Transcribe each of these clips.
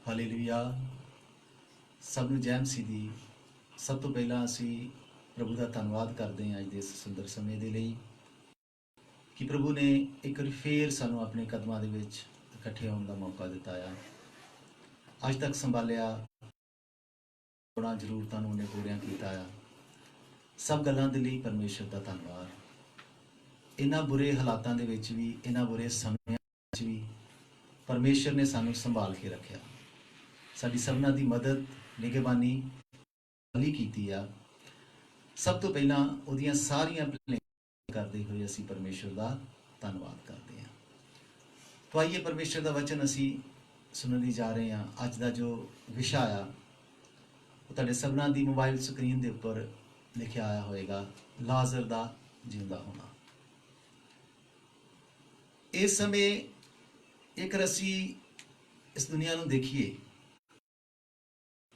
Hallelujah. ਸਭ ਨੂੰ ਜੈ ਮਸੀਹ ਦੀ। ਸਭ ਤੋਂ ਪਹਿਲਾਂ ਅਸੀਂ ਪ੍ਰਭੂ ਦਾ ਧੰਨਵਾਦ ਕਰਦੇ ਹਾਂ ਅੱਜ ਦੇ ਇਸ ਸੁੰਦਰ ਸਮੇਂ ਦੇ ਲਈ ਕਿ ਪ੍ਰਭੂ ਨੇ ਇੱਕ ਵਾਰ ਫੇਰ ਸਾਨੂੰ ਆਪਣੇ ਕਦਮਾਂ ਦੇ ਵਿੱਚ ਇਕੱਠੇ ਹੋਣ ਦਾ ਮੌਕਾ ਦਿੱਤਾ ਆ। ਅੱਜ ਤੱਕ ਸੰਭਾਲਿਆ, ਉਹਨਾਂ ਜ਼ਰੂਰਤਾਂ ਨੂੰ ਉਹਨੇ ਪੂਰੀਆਂ ਕੀਤਾ ਆ। ਸਭ ਗੱਲਾਂ ਦੇ ਲਈ ਪਰਮੇਸ਼ਰ ਦਾ ਧੰਨਵਾਦ। ਇਹਨਾਂ ਬੁਰੇ ਹਾਲਾਤਾਂ ਦੇ ਵਿੱਚ ਵੀ, ਇਹਨਾਂ ਬੁਰੇ ਸਮਿਆਂ ਵਿੱਚ ਵੀ ਪਰਮੇਸ਼ਰ ਨੇ ਸਾਨੂੰ ਸੰਭਾਲ ਕੇ ਰੱਖਿਆ। ਸਾਡੀ ਸਭਨਾਂ ਦੀ ਮਦਦ, ਨਿਗਹਿਬਾਨੀ ਕੀਤੀ ਆ। ਸਭ ਤੋਂ ਪਹਿਲਾਂ ਉਹਦੀਆਂ ਸਾਰੀਆਂ ਕਰਦੇ ਹੋਏ ਅਸੀਂ ਪਰਮੇਸ਼ਰ ਦਾ ਧੰਨਵਾਦ ਕਰਦੇ ਹਾਂ। ਤਾਂ ਆਈਏ ਪਰਮੇਸ਼ਰ ਦਾ ਵਚਨ ਅਸੀਂ ਸੁਣਨ ਲਈ ਜਾ ਰਹੇ ਹਾਂ। ਅੱਜ ਦਾ ਜੋ ਵਿਸ਼ਾ ਆ ਉਹ ਤੁਹਾਡੇ ਸਭਨਾਂ ਦੀ ਮੋਬਾਈਲ ਸਕਰੀਨ ਦੇ ਉੱਪਰ ਲਿਖਿਆ ਆਇਆ ਹੋਏਗਾ, ਲਾਜ਼ਰ ਦਾ ਜਿਉਂਦਾ ਹੋਣਾ। ਇਸ ਸਮੇਂ ਜੇਕਰ ਅਸੀਂ ਇਸ ਦੁਨੀਆ ਨੂੰ ਦੇਖੀਏ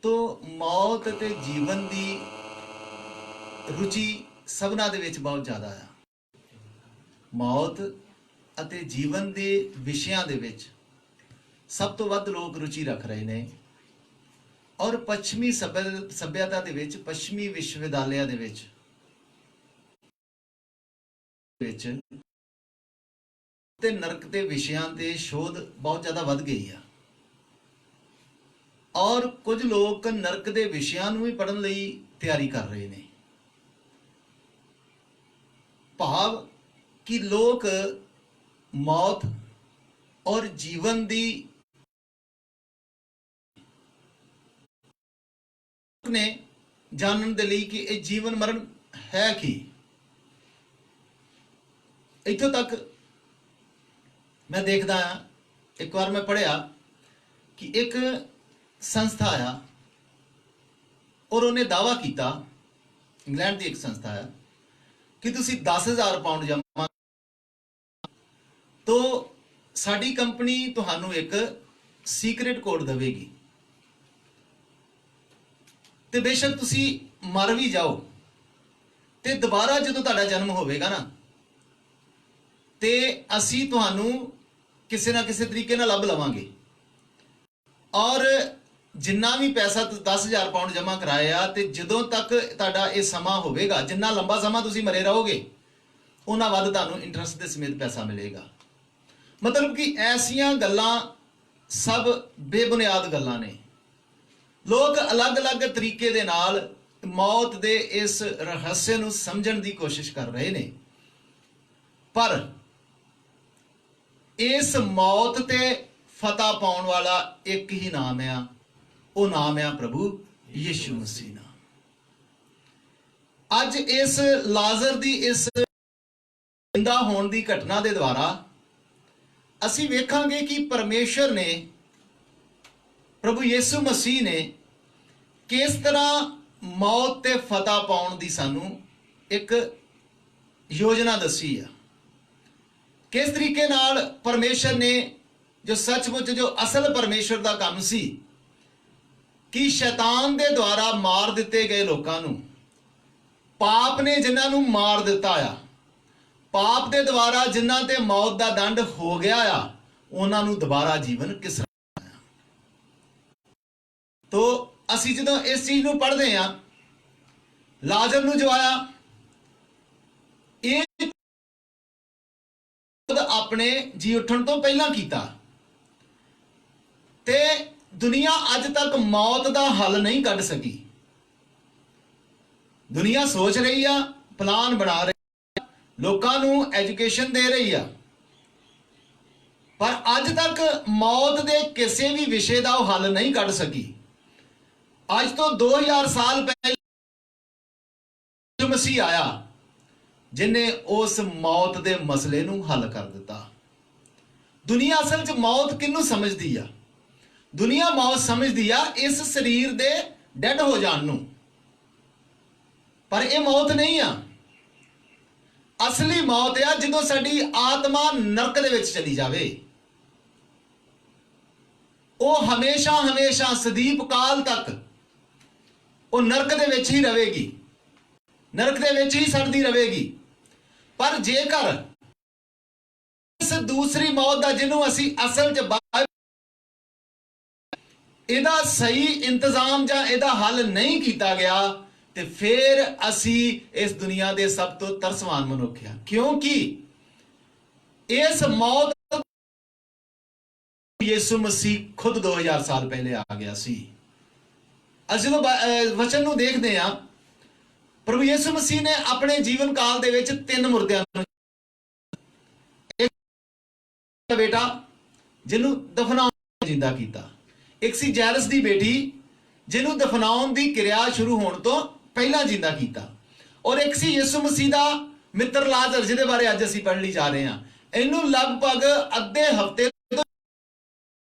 ਤਾਂ ਮੌਤ ਤੇ ਜੀਵਨ ਦੀ ਰੁਚੀ ਸਭਨਾਂ ਦੇ ਵਿੱਚ ਬਹੁਤ ਜ਼ਿਆਦਾ ਆ। ਮੌਤ ਅਤੇ ਜੀਵਨ ਦੇ ਵਿਸ਼ਿਆਂ ਦੇ ਵਿੱਚ ਸਭ ਤੋਂ ਵੱਧ ਲੋਕ ਰੁਚੀ ਰੱਖ ਰਹੇ ਨੇ। ਔਰ ਪੱਛਮੀ ਸੱਭਿਅਤਾ ਦੇ ਵਿੱਚ, ਪੱਛਮੀ ਵਿਸ਼ਵਵਿਦਿਆਲਿਆਂ ਦੇ ਵਿੱਚ ਤੇ ਨਰਕ ਦੇ ਵਿਸ਼ਿਆਂ ਤੇ ਸ਼ੋਧ ਬਹੁਤ ਜ਼ਿਆਦਾ ਵੱਧ ਗਈ ਆ। ਔਰ ਕੁਝ ਲੋਕ ਨਰਕ ਦੇ ਵਿਸ਼ਿਆਂ ਨੂੰ ਵੀ ਪੜ੍ਹਨ ਲਈ ਤਿਆਰੀ ਕਰ ਰਹੇ ਨੇ। ਭਾਵ ਕਿ ਲੋਕ ਮੌਤ ਔਰ ਜੀਵਨ ਦੀ ਨੇ ਜਾਣਨ ਦੇ ਲਈ ਕਿ ਇਹ ਜੀਵਨ ਮਰਨ ਹੈ ਕੀ। ਇੱਥੋਂ ਤੱਕ ਮੈਂ ਦੇਖਦਾ ਹਾਂ, ਇੱਕ ਵਾਰ ਮੈਂ ਪੜ੍ਹਿਆ ਕਿ ਇੱਕ ਸੰਸਥਾ ਆ ਔਰ ਉਹਨੇ ਦਾਅਵਾ ਕੀਤਾ, ਇੰਗਲੈਂਡ ਦੀ ਇੱਕ ਸੰਸਥਾ ਹੈ, ਕਿ ਤੁਸੀਂ 10,000 ਪਾਉਂਡ ਜਮ੍ਹਾਂ ਤਾਂ ਸਾਡੀ ਕੰਪਨੀ ਤੁਹਾਨੂੰ ਇੱਕ ਸੀਕ੍ਰੇਟ ਕੋਡ ਦੇਵੇਗੀ ਤੇ ਬੇਸ਼ੱਕ ਤੁਸੀਂ ਮਰ ਵੀ ਜਾਓ ਤੇ ਦੁਬਾਰਾ ਜਦੋਂ ਤੁਹਾਡਾ ਜਨਮ ਹੋਵੇਗਾ ਨਾ ਤੇ ਅਸੀਂ ਤੁਹਾਨੂੰ ਕਿਸੇ ਨਾ ਕਿਸੇ ਤਰੀਕੇ ਨਾਲ ਲੱਭ ਲਵਾਂਗੇ। ਔਰ ਜਿੰਨਾ ਵੀ ਪੈਸਾ 10,000 ਪਾਉਂਡ ਜਮ੍ਹਾਂ ਕਰਾਇਆ ਤੇ ਜਦੋਂ ਤੱਕ ਤੁਹਾਡਾ ਇਹ ਸਮਾਂ ਹੋਵੇਗਾ, ਜਿੰਨਾ ਲੰਬਾ ਸਮਾਂ ਤੁਸੀਂ ਮਰੇ ਰਹੋਗੇ, ਉਹਨਾਂ ਵੱਧ ਤੁਹਾਨੂੰ ਇੰਟਰਸਟ ਦੇ ਸਮੇਤ ਪੈਸਾ ਮਿਲੇਗਾ। ਮਤਲਬ ਕਿ ਐਸੀਆਂ ਗੱਲਾਂ ਸਭ ਬੇਬੁਨਿਆਦ ਗੱਲਾਂ ਨੇ। ਲੋਕ ਅਲੱਗ-ਅਲੱਗ ਤਰੀਕੇ ਦੇ ਨਾਲ ਮੌਤ ਦੇ ਇਸ ਰਹੱਸ ਨੂੰ ਸਮਝਣ ਦੀ ਕੋਸ਼ਿਸ਼ ਕਰ ਰਹੇ ਨੇ। ਪਰ ਇਸ ਮੌਤ ਤੇ ਫਤਹ ਪਾਉਣ ਵਾਲਾ ਇੱਕ ਹੀ ਨਾਮ ਆ, ਉਹ ਨਾਮ ਆ ਪ੍ਰਭੂ ਯਿਸੂ ਮਸੀਹ ਨਾਮ। ਅੱਜ ਇਸ ਲਾਜ਼ਰ ਦੀ ਇਸ ਜ਼ਿੰਦਾ ਹੋਣ ਦੀ ਘਟਨਾ ਦੇ ਦੁਆਰਾ ਅਸੀਂ ਵੇਖਾਂਗੇ ਕਿ ਪਰਮੇਸ਼ਰ ਨੇ, ਪ੍ਰਭੂ ਯਿਸੂ ਮਸੀਹ ਨੇ ਕਿਸ ਤਰ੍ਹਾਂ ਮੌਤ ਤੇ ਫਤਹ ਪਾਉਣ ਦੀ ਸਾਨੂੰ ਇੱਕ ਯੋਜਨਾ ਦੱਸੀ ਆ। ਕਿਸ ਤਰੀਕੇ ਨਾਲ ਪਰਮੇਸ਼ਰ ਨੇ, ਜੋ ਸੱਚਮੁੱਚ ਜੋ ਅਸਲ ਪਰਮੇਸ਼ਰ ਦਾ ਕੰਮ ਸੀ ਕਿ ਸ਼ੈਤਾਨ ਦੇ ਦੁਆਰਾ ਮਾਰ ਦਿੱਤੇ ਗਏ ਲੋਕਾਂ ਨੂੰ, ਪਾਪ ਨੇ ਜਿਨ੍ਹਾਂ ਨੂੰ ਮਾਰ ਦਿੱਤਾ ਆ, ਪਾਪ ਦੇ ਦੁਆਰਾ ਜਿਨ੍ਹਾਂ ਤੇ ਮੌਤ ਦਾ ਦੰਡ ਹੋ ਗਿਆ ਆ, ਉਹਨਾਂ ਨੂੰ ਦੁਬਾਰਾ ਜੀਵਨ ਕਿਸ ਤਰ੍ਹਾਂ ਆਇਆ। ਤੋ ਅਸੀਂ ਜਦੋਂ ਇਸ ਚੀਜ਼ ਨੂੰ ਪੜ੍ਹਦੇ ਹਾਂ, ਲਾਜ਼ਰ ਨੂੰ ਜੋ ਆਇਆ, ਇਹ ਆਪਣੇ ਜੀ ਉੱਠਣ ਤੋਂ ਪਹਿਲਾਂ ਕੀਤਾ ਤੇ ਦੁਨੀਆ ਅੱਜ ਤੱਕ ਮੌਤ ਦਾ ਹੱਲ ਨਹੀਂ ਕੱਢ ਸਕੀ। ਦੁਨੀਆ ਸੋਚ ਰਹੀ ਆ, ਪਲਾਨ ਬਣਾ ਰਹੀ ਆ, ਲੋਕਾਂ ਨੂੰ ਐਜੂਕੇਸ਼ਨ ਦੇ ਰਹੀ ਆ, ਪਰ ਅੱਜ ਤੱਕ ਮੌਤ ਦੇ ਕਿਸੇ ਵੀ ਵਿਸ਼ੇ ਦਾ ਉਹ ਹੱਲ ਨਹੀਂ ਕੱਢ ਸਕੀ। ਅੱਜ ਤੋਂ 2000 ਸਾਲ ਪਹਿਲਾਂ ਮਸੀਹ ਆਇਆ ਜਿਨੇ ਉਸ ਮੌਤ ਦੇ ਮਸਲੇ ਨੂੰ ਹੱਲ ਕਰ ਦਿੱਤਾ। ਦੁਨੀਆ ਅਸਲ 'ਚ ਮੌਤ ਕਿਹਨੂੰ ਸਮਝਦੀ ਆ? ਦੁਨੀਆ ਮੌਤ ਸਮਝਦੀ ਆ ਇਸ ਸਰੀਰ ਦੇ ਡੈਡ ਹੋ ਜਾਣ ਨੂੰ, ਪਰ ਇਹ ਮੌਤ ਨਹੀਂ ਆ। ਅਸਲੀ ਮੌਤ ਆ ਜਦੋਂ ਸਾਡੀ ਆਤਮਾ ਨਰਕ ਦੇ ਵਿੱਚ ਚਲੀ ਜਾਵੇ। ਉਹ ਹਮੇਸ਼ਾ ਹਮੇਸ਼ਾ ਸਦੀਪ ਕਾਲ ਤੱਕ ਉਹ ਨਰਕ ਦੇ ਵਿੱਚ ਹੀ ਰਹੇਗੀ, ਨਰਕ ਦੇ ਵਿੱਚ ਹੀ ਸੜਦੀ ਰਹੇਗੀ। ਪਰ ਜੇਕਰ ਇਸ ਦੂਸਰੀ ਮੌਤ ਦਾ, ਜਿਹਨੂੰ ਅਸੀਂ ਅਸਲ 'ਚ ਇਹਦਾ ਸਹੀ ਇੰਤਜ਼ਾਮ ਜਾਂ ਇਹਦਾ ਹੱਲ ਨਹੀਂ ਕੀਤਾ ਗਿਆ ਤੇ ਫਿਰ ਅਸੀਂ ਇਸ ਦੁਨੀਆ ਦੇ ਸਭ ਤੋਂ ਤਰਸਵਾਨ ਮਨੁੱਖ ਹਾਂ, ਕਿਉਂਕਿ ਇਸ ਮੌਤ ਯਿਸੂ ਮਸੀਹ ਖੁਦ 2000 ਸਾਲ ਪਹਿਲੇ ਆ ਗਿਆ ਸੀ। ਅਸੀਂ ਜਦੋਂ ਵਚਨ ਨੂੰ ਦੇਖਦੇ ਹਾਂ, ਪ੍ਰਭੂ ਯਿਸੂ ਮਸੀਹ ਨੇ ਆਪਣੇ ਜੀਵਨ ਕਾਲ ਦੇ ਵਿੱਚ 3 ਮੁਰਦਿਆਂ ਨੂੰ, ਇੱਕ ਬੇਟਾ ਜਿਹਨੂੰ ਦਫਨਾਉਣ ਜਿੰਦਾ ਕੀਤਾ, ਇੱਕ ਸੀ ਜੈਰਸ ਦੀ ਬੇਟੀ ਜਿਹਨੂੰ ਦਫਨਾਉਣ ਦੀ ਕਿਰਿਆ ਸ਼ੁਰੂ ਹੋਣ ਤੋਂ ਪਹਿਲਾਂ ਜਿੰਦਾ ਕੀਤਾ, ਔਰ ਇੱਕ ਸੀ ਯਿਸੂ ਮਸੀਹ ਦਾ ਮਿੱਤਰ ਲਾਜ਼ਰ ਜਿਹਦੇ ਬਾਰੇ ਅੱਜ ਅਸੀਂ ਪੜ੍ਹਨ ਲਈ ਜਾ ਰਹੇ ਹਾਂ। ਇਹਨੂੰ ਲਗਭਗ ਅੱਧੇ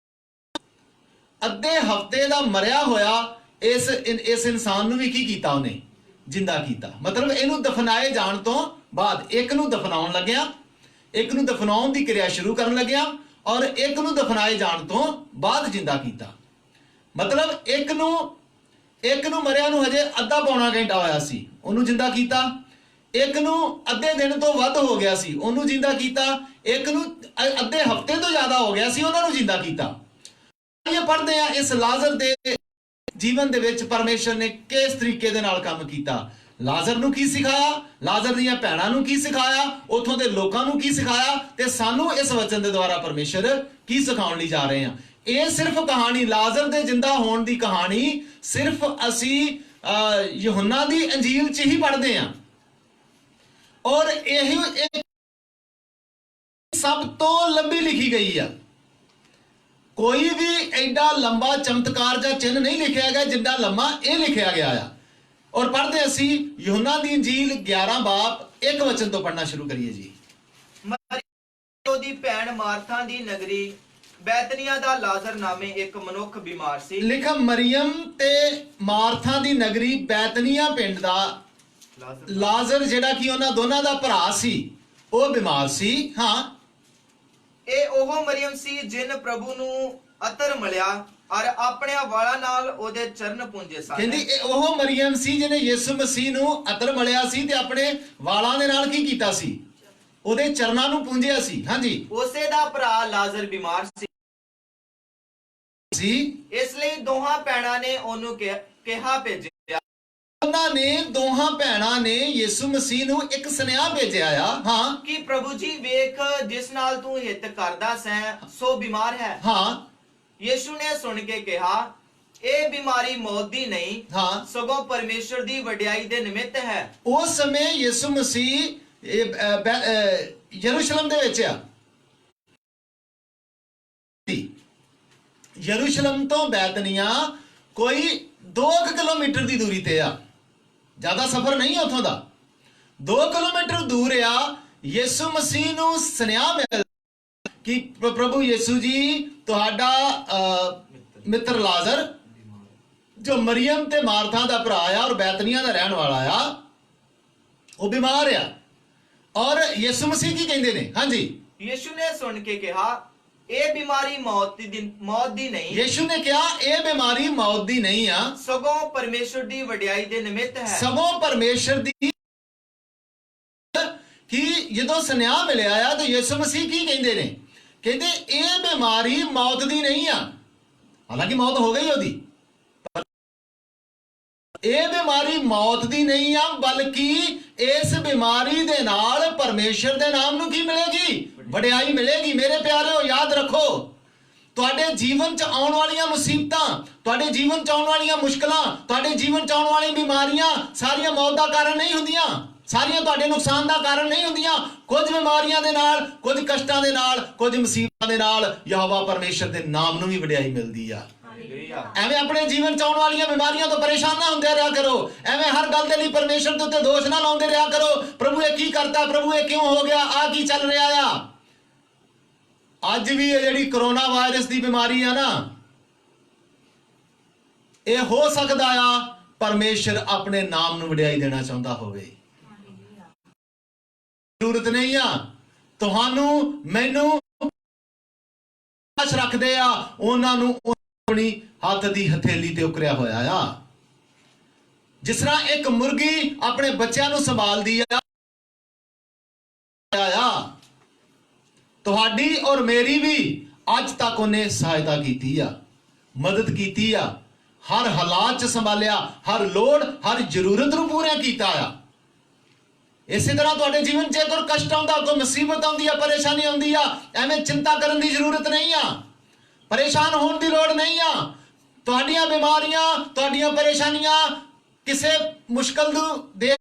ਹਫ਼ਤੇ ਦਾ ਮਰਿਆ ਹੋਇਆ ਇਸ ਇਨਸਾਨ ਨੂੰ ਵੀ ਕੀ ਕੀਤਾ, ਉਹਨੇ ਜਿੰਦਾ ਕੀਤਾ। ਮਤਲਬ ਇਹਨੂੰ ਦਫਨਾਏ ਜਾਣ ਤੋਂ ਬਾਅਦ, ਇੱਕ ਨੂੰ ਦਫਨਾਉਣ ਲੱਗਿਆ, ਇੱਕ ਨੂੰ ਦਫਨਾਉਣ ਦੀ ਕਿਰਿਆ ਸ਼ੁਰੂ ਕਰਨ ਲੱਗਿਆ, ਔਰ ਇੱਕ ਨੂੰ ਦਫਨਾਏ ਜਾਣ ਤੋਂ ਬਾਅਦ ਜਿੰਦਾ ਕੀਤਾ। ਮਤਲਬ ਇੱਕ ਨੂੰ ਮਰਿਆ ਨੂੰ ਹਜੇ ਅੱਧਾ ਪੌਣਾ ਘੰਟਾ ਹੋਇਆ ਸੀ, ਉਹਨੂੰ ਜਿੰਦਾ ਕੀਤਾ। ਇੱਕ ਨੂੰ ਅੱਧੇ ਦਿਨ ਤੋਂ ਵੱਧ ਹੋ ਗਿਆ ਸੀ, ਉਹਨੂੰ ਜਿੰਦਾ ਕੀਤਾ। ਇੱਕ ਨੂੰ ਅੱਧੇ ਹਫ਼ਤੇ ਤੋਂ ਜ਼ਿਆਦਾ ਹੋ ਗਿਆ ਸੀ, ਉਹਨਾਂ ਨੂੰ ਜਿੰਦਾ ਕੀਤਾ। ਇਹ ਪੜ੍ਹਦੇ ਆ ਇਸ ਲਾਜ਼ਰ ਦੇ ਜੀਵਨ ਦੇ ਵਿੱਚ ਪਰਮੇਸ਼ਰ ਨੇ ਕਿਸ ਤਰੀਕੇ ਦੇ ਨਾਲ ਕੰਮ ਕੀਤਾ। ਲਾਜ਼ਰ ਨੂੰ ਕੀ ਸਿਖਾਇਆ, ਲਾਜ਼ਰ ਦੀਆਂ ਭੈਣਾਂ ਨੂੰ ਕੀ ਸਿਖਾਇਆ, ਉੱਥੋਂ ਦੇ ਲੋਕਾਂ ਨੂੰ ਕੀ ਸਿਖਾਇਆ, ਤੇ ਸਾਨੂੰ ਇਸ ਵਚਨ ਦੇ ਦੁਆਰਾ ਪਰਮੇਸ਼ਰ ਕੀ ਸਿਖਾਉਣ ਲਈ ਜਾ ਰਹੇ ਹਾਂ। ਇਹ ਸਿਰਫ ਕਹਾਣੀ, ਲਾਜ਼ਰ ਦੇ ਜਿੰਦਾ ਹੋਣ ਦੀ ਕਹਾਣੀ ਸਿਰਫ ਅਸੀਂ ਯਹੋਨਾ ਦੀ ਅੰਜੀਲ 'ਚ ਹੀ ਪੜ੍ਹਦੇ ਹਾਂ, ਔਰ ਇਹ ਸਭ ਤੋਂ ਲੰਬੀ ਲਿਖੀ ਗਈ ਆ। ਕੋਈ ਵੀ ਐਡਾ ਲੰਬਾ ਚਮਤਕਾਰ ਜਾਂ ਚਿੰਨ੍ਹ ਨਹੀਂ ਲਿਖਿਆ ਗਿਆ ਜਿੰਨਾ ਲੰਮਾ ਇਹ ਲਿਖਿਆ ਗਿਆ ਆ। ਔਰ ਪੜ੍ਹਦੇ ਅਸੀਂ ਯਹੋਨਾ ਦੀ ਇੰਜੀਲ 11 ਬਾਬ 1 ਵਚਨ ਤੋਂ ਪੜ੍ਹਨਾ ਸ਼ੁਰੂ ਕਰੀਏ ਜੀ। ਉਹਦੀ ਭੈਣ ਮਾਰਥਾ ਦੀ ਨਗਰੀ ਬੈਤਨੀਆ ਦਾ ਲਾਜ਼ਰ ਨਾਮੇ ਇੱਕ ਮਨੁੱਖ ਬਿਮਾਰ ਸੀ। ਲਿਖਾ ਮਰੀਅਮ ਤੇ ਮਾਰਥਾ ਦੀ ਨਗਰੀ ਬੈਤਨੀਆ ਪਿੰਡ ਦਾ ਲਾਜ਼ਰ ਜਿਹੜਾ ਕਿ ਉਹਨਾਂ ਦੋਨਾਂ ਦਾ ਭਰਾ ਸੀ, ਉਹ ਬਿਮਾਰ ਸੀ। ਹਾਂ, ਇਹ ਉਹ ਮਰੀਅਮ ਸੀ ਜਿਨ ਪ੍ਰਭੂ ਨੂੰ ਅਤਰ ਮਿਲਿਆ ਔਰ ਆਪਣੇ ਵਾਲਾਂ ਨਾਲ ਉਹਦੇ ਚਰਨ ਪੂੰਝੇ ਸਨ। ਕਹਿੰਦੀ ਇਹ ਉਹ ਮਰੀਅਮ ਸੀ ਜਿਹਨੇ ਯਿਸੂ ਮਸੀਹ ਨੂੰ ਅਤਰ ਮਿਲਿਆ ਸੀ ਤੇ ਆਪਣੇ ਵਾਲਾਂ ਦੇ ਨਾਲ ਕੀ ਕੀਤਾ ਸੀ, ਉਹਦੇ ਚਰਨਾਂ ਨੂੰ ਪੂੰਝਿਆ ਸੀ। ਹਾਂਜੀ, ਉਸੇ ਦਾ ਭਰਾ ਲਾਜ਼ਰ ਬਿਮਾਰ ਸੀ, ਇਸ ਲਈ ਦੋਹਾਂ ਭੈਣਾਂ ਨੇ ਉਹਨੂੰ ਕਿਹਾ ਭੇਜਿਆ। ਉਹਨਾਂ ਨੇ ਦੋਹਾਂ ਭੈਣਾਂ ਨੇ ਯਿਸੂ ਮਸੀਹ ਨੂੰ ਇੱਕ ਸੁਨੇਹਾ ਭੇਜਿਆ ਆ। ਹਾਂ, ਕਿ ਪ੍ਰਭੂ ਜੀ ਵੇਖ, ਜਿਸ ਨਾਲ ਤੂੰ ਹਿੱਤ ਕਰਦਾ ਸੈਂ ਸੋ ਬਿਮਾਰ ਹੈ। ਹਾਂ, ਯਿਸੂ ਨੇ ਸੁਣ ਕੇ ਕਿਹਾ, ਇਹ ਬਿਮਾਰੀ ਮੌਤ ਦੀ ਨਹੀਂ, ਹਾਂ, ਸਗੋਂ ਪਰਮੇਸ਼ਰ ਦੀ ਵਡਿਆਈ ਦੇ ਨਿਮਿਤ ਹੈ। ਉਸ ਸਮੇਂ ਯਿਸੂ ਮਸੀਹ ਯਰੂਸ਼ਲਮ ਦੇ ਵਿੱਚ ਆ। ਯਰੂਸ਼ਲਮ ਤੋਂ ਬੈਤਨੀਆ ਕੋਈ 2 ਕਿਲੋਮੀਟਰ ਦੀ ਦੂਰੀ ਤੇ ਆ, ਜ਼ਿਆਦਾ ਸਫ਼ਰ ਨਹੀਂ ਹੈ ਉੱਥੋਂ ਦਾ। 2 ਕਿਲੋਮੀਟਰ ਦੂਰ ਆ। ਯਿਸੂ ਮਸੀਹ ਨੂੰ ਸੁਨੇਹਾ ਮਿਲ ਕਿ ਪ੍ਰਭੂ ਯਿਸੂ ਜੀ, ਤੁਹਾਡਾ ਮਿੱਤਰ ਲਾਜ਼ਰ ਜੋ ਮਰੀਅਮ ਤੇ ਮਾਰਥਾ ਦਾ ਭਰਾ ਆ ਔਰ ਬੈਤਨੀਆ ਦਾ ਰਹਿਣ ਵਾਲਾ ਆ, ਉਹ ਬਿਮਾਰ ਆ। ਔਰ ਯਿਸੂ ਮਸੀਹ ਕੀ ਕਹਿੰਦੇ ਨੇ? ਹਾਂਜੀ, ਯਿਸੂ ਨੇ ਸੁਣ ਕੇ ਕਿਹਾ, ਇਹ ਬਿਮਾਰੀ ਮੌਤ ਦੀ ਨਹੀਂ। ਯਿਸੂ ਨੇ ਕਿਹਾ ਇਹ ਬਿਮਾਰੀ ਮੌਤ ਦੀ ਨਹੀਂ ਆ, ਸਗੋਂ ਪਰਮੇਸ਼ਰ ਦੀ ਵਡਿਆਈ ਦੇ ਨਿਮਿਤ ਹੈ। ਸਗੋਂ ਪਰਮੇਸ਼ਰ ਦੀ। ਕਿ ਜਦੋਂ ਸੁਨੇਹਾ ਮਿਲਿਆ ਆ ਤਾਂ ਯਿਸੂ ਮਸੀਹ ਕੀ ਕਹਿੰਦੇ ਨੇ? ਕਹਿੰਦੇ ਇਹ ਬਿਮਾਰੀ ਮੌਤ ਦੀ ਨਹੀਂ ਆ, ਹਾਲਾਂਕਿ ਮੌਤ ਹੋ ਗਈ ਉਹਦੀ। ਇਹ ਬਿਮਾਰੀ ਮੌਤ ਦੀ ਨਹੀਂ ਆ, ਬਲਕਿ ਇਸ ਬਿਮਾਰੀ ਦੇ ਨਾਲ ਪਰਮੇਸ਼ਰ ਦੇ ਨਾਮ ਨੂੰ ਕੀ ਮਿਲੇਗੀ? ਵਡਿਆਈ ਮਿਲੇਗੀ। ਮੇਰੇ ਪਿਆਰਿਓ, ਯਾਦ ਰੱਖੋ, ਤੁਹਾਡੇ ਜੀਵਨ 'ਚ ਆਉਣ ਵਾਲੀਆਂ ਮੁਸੀਬਤਾਂ, ਤੁਹਾਡੇ ਜੀਵਨ 'ਚ ਆਉਣ ਵਾਲੀਆਂ ਮੁਸ਼ਕਲਾਂ, ਤੁਹਾਡੇ ਜੀਵਨ 'ਚ ਆਉਣ ਵਾਲੀਆਂ ਬਿਮਾਰੀਆਂ ਸਾਰੀਆਂ ਮੌਤ ਦਾ ਕਾਰਨ ਨਹੀਂ ਹੁੰਦੀਆਂ, ਸਾਰੀਆਂ ਤੁਹਾਡੇ ਨੁਕਸਾਨ ਦਾ ਕਾਰਨ ਨਹੀਂ ਹੁੰਦੀਆਂ। ਕੁਝ ਬਿਮਾਰੀਆਂ ਦੇ ਨਾਲ, ਕੁਝ ਕਸ਼ਟਾਂ ਦੇ ਨਾਲ, ਕੁਝ ਮੁਸੀਬਤਾਂ ਦੇ ਨਾਲ ਯਹੋਵਾ ਪਰਮੇਸ਼ਰ ਦੇ ਨਾਮ ਨੂੰ ਵੀ ਵਡਿਆਈ ਮਿਲਦੀ ਆ। ਐਵੇਂ ਆਪਣੇ ਜੀਵਨ 'ਚ ਆਉਣ ਵਾਲੀਆਂ ਬਿਮਾਰੀਆਂ ਤੋਂ ਪਰੇਸ਼ਾਨ ਨਾ ਹੁੰਦੇ ਰਿਹਾ ਕਰੋ। ਐਵੇਂ ਹਰ ਗੱਲ ਦੇ ਲਈ ਪਰਮੇਸ਼ਰ ਦੇ ਉੱਤੇ ਦੋਸ਼ ਨਾ ਲਾਉਂਦੇ ਰਿਹਾ ਕਰੋ। ਪ੍ਰਭੂ ਇਹ ਕੀ ਕਰਤਾ, ਪ੍ਰਭੂ ਇਹ ਕਿਉਂ ਹੋ ਗਿਆ, ਆ ਕੀ ਚੱਲ ਰਿਹਾ ਆ। ਅੱਜ ਵੀ ਇਹ ਜਿਹੜੀ ਕਰੋਨਾ ਵਾਇਰਸ ਦੀ ਬਿਮਾਰੀ ਆ ਨਾ, ਇਹ ਹੋ ਸਕਦਾ ਆ ਪਰਮੇਸ਼ਰ ਆਪਣੇ ਨਾਮ ਨੂੰ ਵਡਿਆਈ ਦੇਣਾ ਚਾਹੁੰਦਾ ਹੋਵੇ। ਜ਼ਰੂਰਤ ਨਹੀਂ ਆ ਤੁਹਾਨੂੰ ਮੈਨੂੰ ਆਸ ਰੱਖਦੇ ਆ, ਉਹਨਾਂ ਨੂੰ ਆਪਣੀ ਹੱਥ ਦੀ ਹਥੇਲੀ ਤੇ ਉਕਰਿਆ ਹੋਇਆ ਆ। ਜਿਸ ਤਰ੍ਹਾਂ ਇੱਕ ਮੁਰਗੀ ਆਪਣੇ ਬੱਚਿਆਂ ਨੂੰ ਸੰਭਾਲਦੀ ਆ, ਤੁਹਾਡੀ ਔਰ ਮੇਰੀ ਵੀ ਅੱਜ ਤੱਕ ਉਹਨੇ ਸਹਾਇਤਾ ਕੀਤੀ ਆ। ਮਦਦ ਕੀਤੀ ਆ, ਹਰ ਹਾਲਾਤ 'ਚ ਸੰਭਾਲਿਆ, ਹਰ ਲੋੜ ਹਰ ਜ਼ਰੂਰਤ ਨੂੰ ਪੂਰਾ ਕੀਤਾ ਆ। ਇਸੇ ਤਰ੍ਹਾਂ ਤੁਹਾਡੇ ਜੀਵਨ 'ਚ ਜੇਕਰ ਕਸ਼ਟ ਆਉਂਦਾ, ਕੋਈ ਮੁਸੀਬਤ ਆਉਂਦੀ ਆ, ਪਰੇਸ਼ਾਨੀ ਆਉਂਦੀ ਆ, ਐਵੇਂ ਚਿੰਤਾ ਕਰਨ ਦੀ ਜ਼ਰੂਰਤ ਨਹੀਂ ਆ, ਪਰੇਸ਼ਾਨ ਹੋਣ ਦੀ ਲੋੜ ਨਹੀਂ ਆ। ਤੁਹਾਡੀਆਂ ਬਿਮਾਰੀਆਂ, ਤੁਹਾਡੀਆਂ ਪਰੇਸ਼ਾਨੀਆਂ ਕਿਸੇ ਮੁਸ਼ਕਲ ਦੇ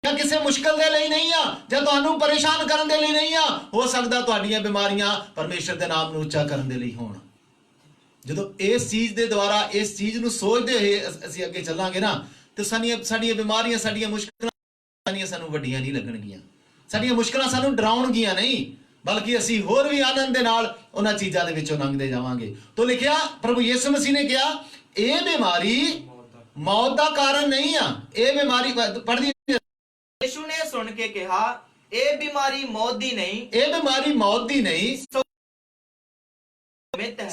ਜਾਂ ਕਿਸੇ ਮੁਸ਼ਕਲ ਦੇ ਲਈ ਨਹੀਂ ਆ, ਜਾਂ ਤੁਹਾਨੂੰ ਪਰੇਸ਼ਾਨ ਕਰਨ ਦੇ ਲਈ ਨਹੀਂ ਆ। ਹੋ ਸਕਦਾ ਤੁਹਾਡੀਆਂ ਬਿਮਾਰੀਆਂ ਪਰਮੇਸ਼ਰ ਦੇ ਨਾਮ ਨੂੰ ਉੱਚਾ ਕਰਨ ਦੇ ਲਈ ਹੋਣ। ਜਦੋਂ ਇਸ ਚੀਜ਼ ਦੇ ਦੁਆਰਾ, ਇਸ ਚੀਜ਼ ਨੂੰ ਸੋਚਦੇ ਹੋਏ ਅਸੀਂ ਅੱਗੇ ਚੱਲਾਂਗੇ ਨਾ, ਤੇ ਸਾਡੀਆਂ ਬਿਮਾਰੀਆਂ, ਸਾਡੀਆਂ ਮੁਸ਼ਕਲਾਂ ਸਾਨੂੰ ਵੱਡੀਆਂ ਨਹੀਂ ਲੱਗਣਗੀਆਂ। ਸਾਡੀਆਂ ਮੁਸ਼ਕਲਾਂ ਸਾਨੂੰ ਡਰਾਉਣਗੀਆਂ ਨਹੀਂ, ਬਲਕਿ ਅਸੀਂ ਹੋਰ ਵੀ ਆਨੰਦ ਦੇ ਨਾਲ ਉਹਨਾਂ ਚੀਜ਼ਾਂ ਦੇ ਵਿੱਚੋਂ ਲੰਘਦੇ ਜਾਵਾਂਗੇ। ਤੋਂ ਲਿਖਿਆ, ਪ੍ਰਭੂ ਯਿਸੂ ਮਸੀਹ ਨੇ ਕਿਹਾ, ਇਹ ਬਿਮਾਰੀ ਮੌਤ ਦਾ ਕਾਰਨ ਨਹੀਂ ਆ। ਇਹ ਬਿਮਾਰੀ ਪੜ੍ਹਦੀ, ਯਿਸੂ ਨੇ ਸੁਣ ਕੇ ਕਿਹਾ, ਇਹ ਬਿਮਾਰੀ ਮੌਤ ਦੀ ਨਹੀਂ, ਇਹ ਬਿਮਾਰੀ ਮੌਤ ਦੀ ਨਹੀਂ,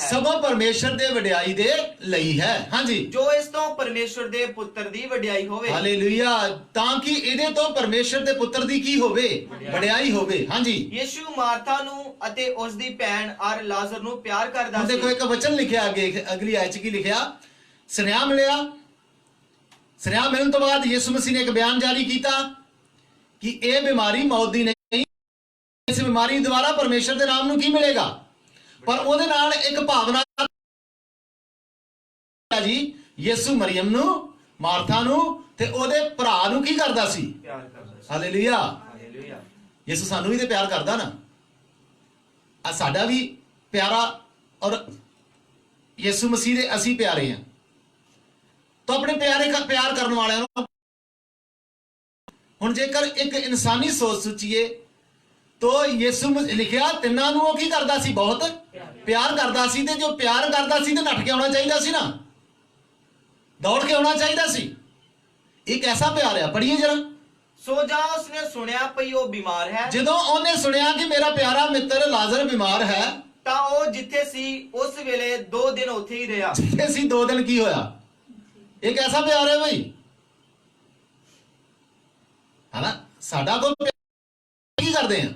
ਸਭੋ ਪਰਮੇਸ਼ਰ ਦੇ ਵਡਿਆਈ ਦੇ ਲਈ ਹੈ। ਹਾਂਜੀ, ਜੋ ਇਸ ਤੋਂ ਪਰਮੇਸ਼ਰ ਦੇ ਪੁੱਤਰ ਦੀ ਵਡਿਆਈ ਹੋਵੇ। ਹਾਲੇਲੂਇਆ। ਤਾਂ ਕਿ ਇਹਦੇ ਤੋਂ ਪਰਮੇਸ਼ਰ ਦੇ ਪੁੱਤਰ ਦੀ ਕੀ ਹੋਵੇ? ਵਡਿਆਈ ਹੋਵੇ। ਹਾਂਜੀ, ਯਿਸੂ ਮਾਰਥਾ ਨੂੰ ਅਤੇ ਉਸ ਦੀ ਭੈਣ ਔਰ ਲਾਜ਼ਰ ਨੂੰ ਪਿਆਰ ਕਰਦਾ ਸੀ। ਦੇਖੋ ਇੱਕ ਵਚਨ ਲਿਖਿਆ ਅੱਗੇ, ਅਗਲੀ ਆਇਤ 'ਚ ਕੀ ਲਿਖਿਆ? ਸੁਨੇਹਾ ਮਿਲਿਆ। ਸੁਨੇਹਾ ਮਿਲਣ ਤੋਂ ਬਾਅਦ ਯਿਸੂ ਮਸੀਹ ਨੇ ਇੱਕ ਬਿਆਨ ਜਾਰੀ ਕੀਤਾ ਕਿ ਇਹ ਬਿਮਾਰੀ ਮੌਤ ਦੀ ਨਹੀਂ, ਇਸ ਬਿਮਾਰੀ ਦੁਆਰਾ ਪਰਮੇਸ਼ਰ ਦੇ ਨਾਮ ਨੂੰ ਕੀ ਮਿਲੇਗਾ? ਪਰ ਉਹਦੇ ਨਾਲ ਇੱਕ ਭਾਵਨਾ ਜੀ, ਯਿਸੂ ਮਰੀਮ ਨੂੰ, ਮਾਰਥਾ ਨੂੰ ਤੇ ਉਹਦੇ ਭਰਾ ਨੂੰ ਕੀ ਕਰਦਾ ਸੀ? ਪਿਆਰ ਕਰਦਾ ਸੀ। ਹਾਲੇਲੂਇਆ। ਹਾਲੇਲੂਇਆ। ਯਿਸੂ ਸਾਨੂੰ ਵੀ ਤੇ ਪਿਆਰ ਕਰਦਾ ਨਾ, ਆ ਸਾਡਾ ਵੀ ਪਿਆਰਾ, ਔਰ ਯਿਸੂ ਮਸੀਹ ਦੇ ਅਸੀਂ ਪਿਆਰੇ ਆ। ਤਾਂ ਆਪਣੇ ਪਿਆਰ ਕਰਨ ਵਾਲਿਆਂ ਨੂੰ, ਹੁਣ ਜੇਕਰ ਇੱਕ ਇਨਸਾਨੀ ਸੋਚ ਸੋਚੀਏ ਤੋ ਯਿਸੂ ਲਿਖਿਆ ਤਿੰਨਾਂ ਨੂੰ ਉਹ ਕੀ ਕਰਦਾ ਸੀ? ਬਹੁਤ ਪਿਆਰ ਕਰਦਾ ਸੀ। ਤੇ ਜੋ ਪਿਆਰ ਕਰਦਾ ਸੀ ਤੇ ਨੱਠ ਕੇ ਆਉਣਾ ਚਾਹੀਦਾ ਸੀ ਨਾ, ਦੌੜ ਕੇ ਆਉਣਾ ਚਾਹੀਦਾ ਸੀ। ਇੱਕ ਐਸਾ ਪਿਆਰ ਆ, ਪੜ੍ਹੀਏ ਜਰਾ। ਸੋ ਜਾ ਉਸਨੇ ਸੁਣਿਆ ਪਈ ਉਹ ਬਿਮਾਰ ਹੈ। ਜਦੋਂ ਉਹਨੇ ਸੁਣਿਆ ਕਿ ਮੇਰਾ ਪਿਆਰਾ ਮਿੱਤਰ ਲਾਜ਼ਰ ਬਿਮਾਰ ਹੈ, ਤਾਂ ਉਹ ਜਿੱਥੇ ਸੀ ਉਸ ਵੇਲੇ 2 ਦਿਨ ਉੱਥੇ ਹੀ ਰਿਹਾ। ਜਿੱਥੇ ਸੀ 2 ਦਿਨ ਕੀ ਹੋਇਆ? ਇੱਕ ਐਸਾ ਪਿਆਰ ਹੈ ਬਈ, ਹਨਾ? ਸਾਡਾ ਕੋਈ ਕੀ ਕਰਦੇ ਆ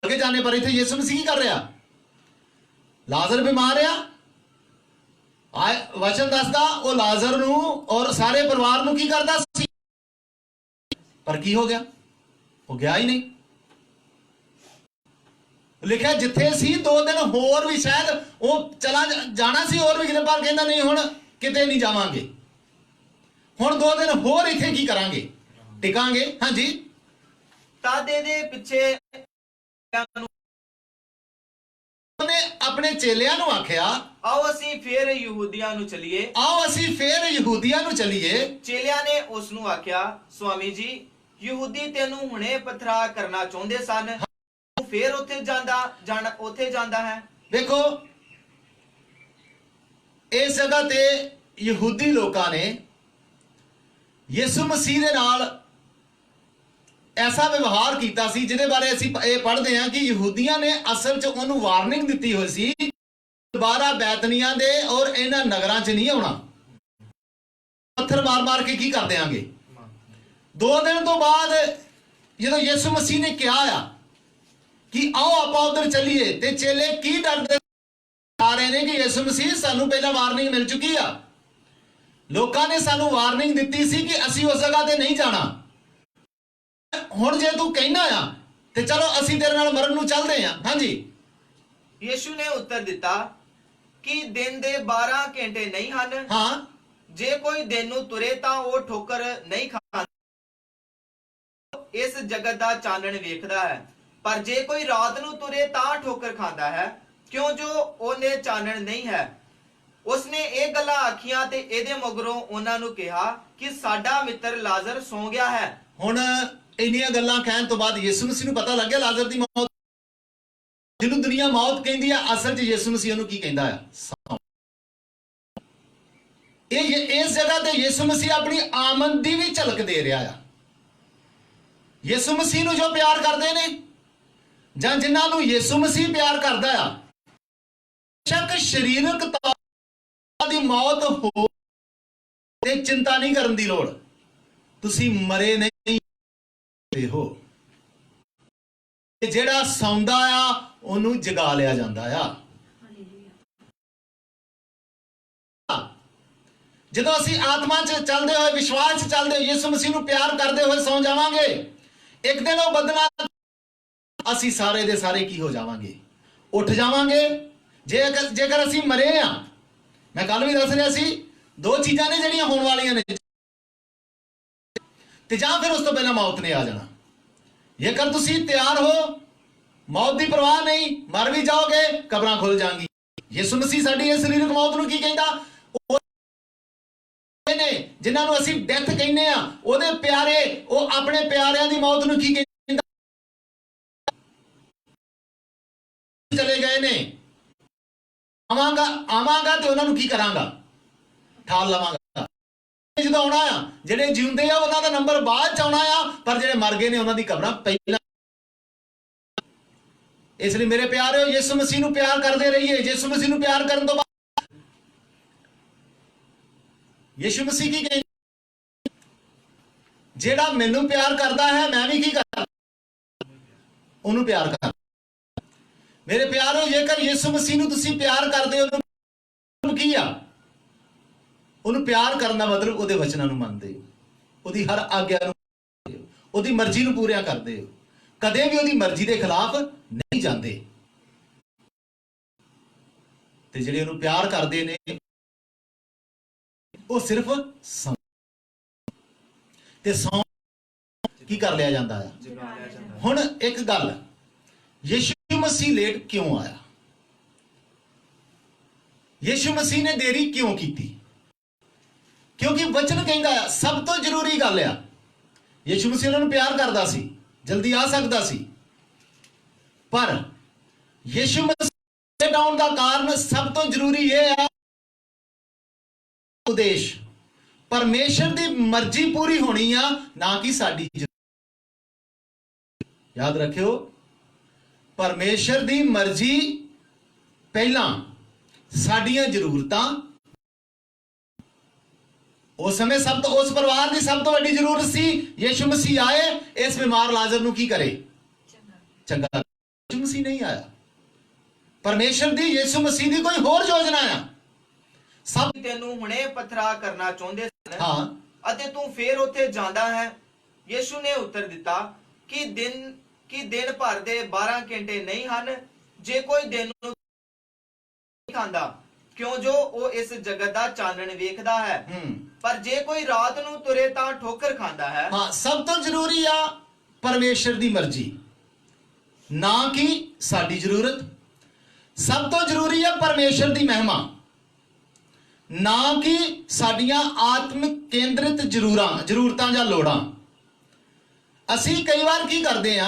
ਅੱਗੇ ਜਾਣੇ, ਪਰ ਇੱਥੇ ਯਿਸੂ ਮਸੀਹ ਕੀ ਕਰ ਰਿਹਾ? ਲਾਜ਼ਰ ਬਿਮਾਰ ਆ, ਵਚਨ ਦੱਸਦਾ ਉਹ ਲਾਜ਼ਰ ਨੂੰ ਔਰ ਸਾਰੇ ਪਰਿਵਾਰ ਨੂੰ ਕੀ ਕਰਦਾ ਸੀ? ਪਰ ਕੀ ਹੋ ਗਿਆ? ਉਹ ਗਿਆ ਹੀ ਨਹੀਂ। ਲਿਖਿਆ ਜਿੱਥੇ ਸੀ 2 ਦਿਨ ਹੋਰ ਵੀ, ਸ਼ਾਇਦ ਉਹ ਚਲਾ ਜਾਣਾ ਸੀ ਹੋਰ ਵੀ ਕਿਤੇ, ਪਰ ਕਹਿੰਦਾ ਨਹੀਂ, ਹੁਣ ਕਿਤੇ ਨਹੀਂ ਜਾਵਾਂਗੇ, ਹੁਣ 2 ਦਿਨ ਹੋਰ ਇੱਥੇ ਕੀ ਕਰਾਂਗੇ? ਟਿਕਾਂਗੇ। ਹਾਂਜੀ, ਤਾਦੇ ਦੇ ਪਿੱਛੇ ਉਹਨੇ ਆਪਣੇ ਚੇਲਿਆਂ ਨੂੰ ਆਖਿਆ, ਆਓ ਅਸੀਂ ਫੇਰ ਯਹੂਦੀਆਂ ਨੂੰ ਚਲੀਏ। ਆਓ ਅਸੀਂ ਫੇਰ ਯਹੂਦੀਆਂ ਨੂੰ ਚਲੀਏ। ਚੇਲਿਆਂ ਨੇ ਉਸ ਨੂੰ ਆਖਿਆ, ਸੁਆਮੀ ਜੀ, ਯਹੂਦੀ ਤੈਨੂੰ ਹੁਣੇ ਪਥਰਾ ਕਰਨਾ ਚਾਹੁੰਦੇ ਸਨ, ਫੇਰ ਉੱਥੇ ਜਾਂਦਾ ਹੈ। ਦੇਖੋ, ਇਸ ਜਗ੍ਹਾ ਤੇ ਯਹੂਦੀ ਲੋਕਾਂ ਨੇ ਯਿਸੂ ਮਸੀਹ ਦੇ ਨਾਲ ਐਸਾ ਵਿਵਹਾਰ ਕੀਤਾ ਸੀ ਜਿਹਦੇ ਬਾਰੇ ਅਸੀਂ ਇਹ ਪੜ੍ਹਦੇ ਹਾਂ ਕਿ ਯਹੂਦੀਆਂ ਨੇ ਅਸਲ 'ਚ ਉਹਨੂੰ ਵਾਰਨਿੰਗ ਦਿੱਤੀ ਹੋਈ ਸੀ, ਦੁਬਾਰਾ ਬੈਤਨੀਆਂ ਦੇ ਔਰ ਇਹਨਾਂ ਨਗਰਾਂ 'ਚ ਨਹੀਂ ਆਉਣਾ, ਪੱਥਰ ਮਾਰ ਕੇ ਕੀ ਕਰ ਦਿਆਂਗੇ। 2 ਦਿਨ ਤੋਂ ਬਾਅਦ ਜਦੋਂ ਯਿਸੂ ਮਸੀਹ ਨੇ ਕਿਹਾ ਆ ਕਿ ਆਓ ਆਪਾਂ ਉਧਰ ਚੱਲੀਏ, ਤੇ ਚੇਲੇ ਕੀ ਡਰਦੇ ਆ ਰਹੇ ਨੇ ਕਿ ਯਿਸੂ ਮਸੀਹ ਸਾਨੂੰ ਪਹਿਲਾਂ ਵਾਰਨਿੰਗ ਮਿਲ ਚੁੱਕੀ ਆ, ਲੋਕਾਂ ਨੇ ਸਾਨੂੰ ਵਾਰਨਿੰਗ ਦਿੱਤੀ ਸੀ ਕਿ ਅਸੀਂ ਉਸ ਜਗ੍ਹਾ ਤੇ ਨਹੀਂ ਜਾਣਾ, ਹੁਣ ਜੇ ਤੂੰ ਕਹਿਣਾ ਆ ਤੇ ਚਲੋ ਅਸੀਂ ਤੇਰੇ ਨਾਲ ਮਰਨ ਨੂੰ ਚੱਲਦੇ ਆ। ਹਾਂਜੀ, ਯਿਸੂ ਨੇ ਉੱਤਰ ਦਿੱਤਾ ਕਿ ਦਿਨ ਦੇ 12 ਘੰਟੇ ਨਹੀਂ ਹਨ। ਹਾਂ, ਜੇ ਕੋਈ ਦਿਨ ਨੂੰ ਤੁਰੇ ਤਾਂ ਉਹ ਠੋਕਰ ਨਹੀਂ ਖਾਂਦਾ, ਇਸ ਜਗਤ ਦਾ ਚਾਨਣ ਵੇਖਦਾ ਹੈ, ਪਰ ਜੇ ਕੋਈ ਰਾਤ ਨੂੰ ਤੁਰੇ ਤਾਂ ਠੋਕਰ ਖਾਂਦਾ ਹੈ, ਕਿਉਂ ਜੋ ਉਹਨੇ ਚਾਨਣ ਨਹੀਂ ਹੈ। ਉਸਨੇ ਇਹ ਗੱਲਾਂ ਆਖੀਆਂ ਤੇ ਇਹਦੇ ਮਗਰੋਂ ਉਹਨਾਂ ਨੂੰ ਕਿਹਾ ਕਿ ਸਾਡਾ ਮਿੱਤਰ ਲਾਜ਼ਰ ਸੌਂ ਗਿਆ ਹੈ। ਹੁਣ ਇੰਨੀਆਂ ਗੱਲਾਂ ਕਹਿਣ ਤੋਂ ਬਾਅਦ ਯਿਸੂ ਮਸੀਹ ਨੂੰ ਪਤਾ ਲੱਗ ਗਿਆ ਲਾਜ਼ਰ ਦੀ ਮੌਤ, ਜਿਹਨੂੰ ਦੁਨੀਆ ਮੌਤ ਕਹਿੰਦੀ ਆ, ਅਸਲ 'ਚ ਯਿਸੂ ਮਸੀਹ ਉਹਨੂੰ ਕੀ ਕਹਿੰਦਾ ਆ? ਇਸ ਜਗ੍ਹਾ ਤੇ ਯਿਸੂ ਮਸੀਹ ਆਪਣੀ ਆਮਦ ਦੀ ਵੀ ਝਲਕ ਦੇ ਰਿਹਾ ਆ। ਯਿਸੂ ਮਸੀਹ ਨੂੰ ਜੋ ਪਿਆਰ ਕਰਦੇ ਨੇ, ਜਾਂ ਜਿਨ੍ਹਾਂ ਨੂੰ ਯਿਸੂ ਮਸੀਹ ਪਿਆਰ ਕਰਦਾ ਆ, ਸ਼ੱਕ ਸਰੀਰਕ ਤੌਰ ਦੀ ਮੌਤ ਹੋ ਤੇ ਚਿੰਤਾ ਨਹੀਂ ਕਰਨ ਦੀ ਲੋੜ, ਤੁਸੀਂ ਮਰੇ ਨਹੀਂ ਹੋ। ਜਿਹੜਾ ਸੌਂਦਾ ਆ ਉਹਨੂੰ ਜਗਾ ਲਿਆ ਜਾਂਦਾ ਆ। ਜਦੋਂ ਅਸੀਂ ਆਤਮਾ 'ਚ ਚੱਲਦੇ ਹੋਏ, ਵਿਸ਼ਵਾਸ 'ਚ ਚੱਲਦੇ ਹੋਏ, ਯਿਸੂ ਮਸੀਹ ਨੂੰ ਪਿਆਰ ਕਰਦੇ ਹੋਏ ਸੌਂ ਜਾਵਾਂਗੇ, ਇੱਕ ਦਿਨ ਉਹ ਬਦਲਾ ਅਸੀਂ ਸਾਰੇ ਦੇ ਸਾਰੇ ਕੀ ਹੋ ਜਾਵਾਂਗੇ? ਉੱਠ ਜਾਵਾਂਗੇ। ਜੇਕਰ ਅਸੀਂ ਮਰੇ ਆ, ਮੈਂ ਕੱਲ ਵੀ ਦੱਸ ਰਿਹਾ ਸੀ, ਦੋ ਚੀਜ਼ਾਂ ਨੇ ਜਿਹੜੀਆਂ ਹੋਣ ਵਾਲੀਆਂ ਨੇ, ਤੇ ਜਾਂ ਫਿਰ ਉਸ ਤੋਂ ਪਹਿਲਾਂ ਮੌਤ ਨੇ ਆ ਜਾਣਾ। ਜੇਕਰ ਤੁਸੀਂ ਤਿਆਰ ਹੋ, ਮੌਤ ਦੀ ਪਰਵਾਹ ਨਹੀਂ, ਮਰ ਵੀ ਜਾਓਗੇ, ਕਬਰਾਂ ਖੁੱਲ ਜਾਣਗੀ। ਯਿਸੂ ਮਸੀਹ ਸਾਡੀ ਇਸ ਸਰੀਰਕ ਮੌਤ ਨੂੰ ਕੀ ਕਹਿੰਦਾ? ਨੇ ਜਿਨ੍ਹਾਂ ਨੂੰ ਅਸੀਂ ਡੈਥ ਕਹਿੰਦੇ ਆ, ਉਹਦੇ ਪਿਆਰੇ, ਉਹ ਆਪਣੇ ਪਿਆਰਿਆਂ ਦੀ ਮੌਤ ਨੂੰ ਕੀ ਕਹਿੰਦਾ? ਚਲੇ ਗਏ ਨੇ। ਆਵਾਂਗਾ ਤੇ ਉਹਨਾਂ ਨੂੰ ਕੀ ਕਰਾਂਗਾ? ਠਾਲ ਲਵਾਂਗਾ। ਜਦੋਂ ਆਉਣਾ ਆ, ਜਿਹੜੇ ਜਿਉਂਦੇ ਆ ਉਹਨਾਂ ਦਾ ਨੰਬਰ ਬਾਅਦ ਚ ਆਉਣਾ ਆ, ਪਰ ਜਿਹੜੇ ਮਰ ਗਏ ਨੇ ਉਹਨਾਂ ਦੀ ਕਬਰਾਂ ਪਹਿਲਾਂ। ਇਸ ਲਈ ਮੇਰੇ ਪਿਆਰਿਓ, ਯਿਸੂ ਮਸੀਹ ਨੂੰ ਪਿਆਰ ਕਰਦੇ ਰਹੀਏ। ਯਿਸੂ ਮਸੀਹ ਨੂੰ ਪਿਆਰ ਕਰਨ ਤੋਂ ਬਾਅਦ ਯਿਸੂ ਮਸੀਹ ਕੀ ਕਹਿੰਦਾ? ਜਿਹੜਾ ਮੈਨੂੰ ਪਿਆਰ ਕਰਦਾ ਹੈ, ਮੈਂ ਵੀ ਕੀ ਕਰਦਾ? ਉਹਨੂੰ ਪਿਆਰ ਕਰ। ਮੇਰੇ ਪਿਆਰਿਓ, ਜੇਕਰ ਯਿਸੂ ਮਸੀਹ ਨੂੰ ਤੁਸੀਂ ਪਿਆਰ ਕਰਦੇ ਹੋ, ਉਹਨੂੰ ਕੀ ਆ? ਉਹਨੂੰ ਪਿਆਰ ਕਰਨ ਦਾ ਮਤਲਬ ਉਹਦੇ ਵਚਨਾਂ ਨੂੰ ਮੰਨਦੇ ਹੋ, ਉਹਦੀ ਹਰ ਆਗਿਆ ਨੂੰ, ਉਹਦੀ ਮਰਜ਼ੀ ਨੂੰ ਪੂਰਾ ਕਰਦੇ ਹੋ, ਕਦੇ ਵੀ ਉਹਦੀ ਮਰਜ਼ੀ ਦੇ ਖਿਲਾਫ ਨਹੀਂ ਜਾਂਦੇ। ਤੇ ਜਿਹੜੇ ਉਹਨੂੰ ਪਿਆਰ ਕਰਦੇ ਨੇ, ਉਹ ਸਿਰਫ ਤੇ ਸੌਂ ਕੀ ਕਰ ਲਿਆ ਜਾਂਦਾ ਹੈ? ਹੁਣ ਇੱਕ ਗੱਲ, ਯਿਸੂ ਮਸੀਹ ਲੇਟ ਕਿਉਂ ਆਇਆ? ਯਿਸੂ ਮਸੀਹ ਨੇ ਦੇਰੀ ਕਿਉਂ ਕੀਤੀ? ਕਿਉਂਕਿ ਵਚਨ ਕਹਿੰਦਾ ਆ, ਸਭ ਤੋਂ ਜ਼ਰੂਰੀ ਗੱਲ ਆ, ਯਿਸੂ ਮਸੀਹ ਉਹਨਾਂ ਨੂੰ ਪਿਆਰ ਕਰਦਾ ਸੀ, ਜਲਦੀ ਆ ਸਕਦਾ ਸੀ, ਪਰ ਯਿਸੂ ਮਸੀਹ ਆਉਣ ਦਾ ਕਾਰਨ ਸਭ ਤੋਂ ਜ਼ਰੂਰੀ ਇਹ ਹੈ, ਉਦੇਸ਼ ਪਰਮੇਸ਼ਰ ਦੀ ਮਰਜ਼ੀ ਪੂਰੀ ਹੋਣੀ ਆ, ਨਾ ਕਿ ਸਾਡੀ। ਯਾਦ ਰੱਖਿਓ, ਪਰਮੇਸ਼ਰ ਦੀ ਮਰਜ਼ੀ ਪਹਿਲਾਂ, ਸਾਡੀਆਂ ਜ਼ਰੂਰਤਾਂ। ਉਸ ਸਮੇਂ ਉਸ ਪਰਿਵਾਰ ਦੀ ਸਭ ਤੋਂ ਵੱਡੀ ਜ਼ਰੂਰਤ ਸੀ, ਯਿਸੂ ਮਸੀਹ ਆਏ, ਇਸ ਬਿਮਾਰ ਲਾਜ਼ਰ ਨੂੰ ਕੀ ਕਰੇ? ਚੰਗਾ। ਯਿਸੂ ਮਸੀਹ ਨਹੀਂ ਆਇਆ। ਪਰਮੇਸ਼ਰ ਦੀ, ਯਿਸੂ ਮਸੀਹ ਦੀ ਕੋਈ ਹੋਰ ਯੋਜਨਾ ਆ। ਸਭ ਤੈਨੂੰ ਹੁਣੇ ਪਥਰਾ ਕਰਨਾ ਚਾਹੁੰਦੇ ਸਨ, ਹਾਂ, ਅਤੇ ਤੂੰ ਫੇਰ ਉੱਥੇ ਜਾਂਦਾ ਹੈ। ਯਿਸੂ ਨੇ ਉੱਤਰ ਦਿੱਤਾ ਕਿ ਦਿਨ ਭਰ ਦੇ 12 ਘੰਟੇ ਨਹੀਂ ਹਨ। ਜੇ ਕੋਈ ਦਿਨ ਨੂੰ ਨਹੀਂ ਖਾਂਦਾ, ਕਿਉਂ ਜੋ ਉਹ ਇਸ ਜਗਤ ਦਾ ਚਾਨਣ ਵੇਖਦਾ ਹੈ, ਪਰ ਜੇ ਕੋਈ ਰਾਤ ਨੂੰ ਤੁਰੇ ਤਾਂ ਠੋਕਰ ਖਾਂਦਾ ਹੈ। ਹਾਂ, ਸਭ ਤੋਂ ਜ਼ਰੂਰੀ ਆ ਪਰਮੇਸ਼ਰ ਦੀ ਮਰਜ਼ੀ, ਨਾ ਕਿ ਸਾਡੀ ਜ਼ਰੂਰਤ। ਸਭ ਤੋਂ ਜ਼ਰੂਰੀ ਆ ਪਰਮੇਸ਼ਰ ਦੀ ਮਹਿਮਾ, ਨਾ ਕਿ ਸਾਡੀਆਂ ਆਤਮਿਕ ਕੇਂਦਰਿਤ ਜ਼ਰੂਰਤਾਂ ਜਾਂ ਲੋੜਾਂ। ਅਸੀਂ ਕਈ ਵਾਰ ਕੀ ਕਰਦੇ ਆ,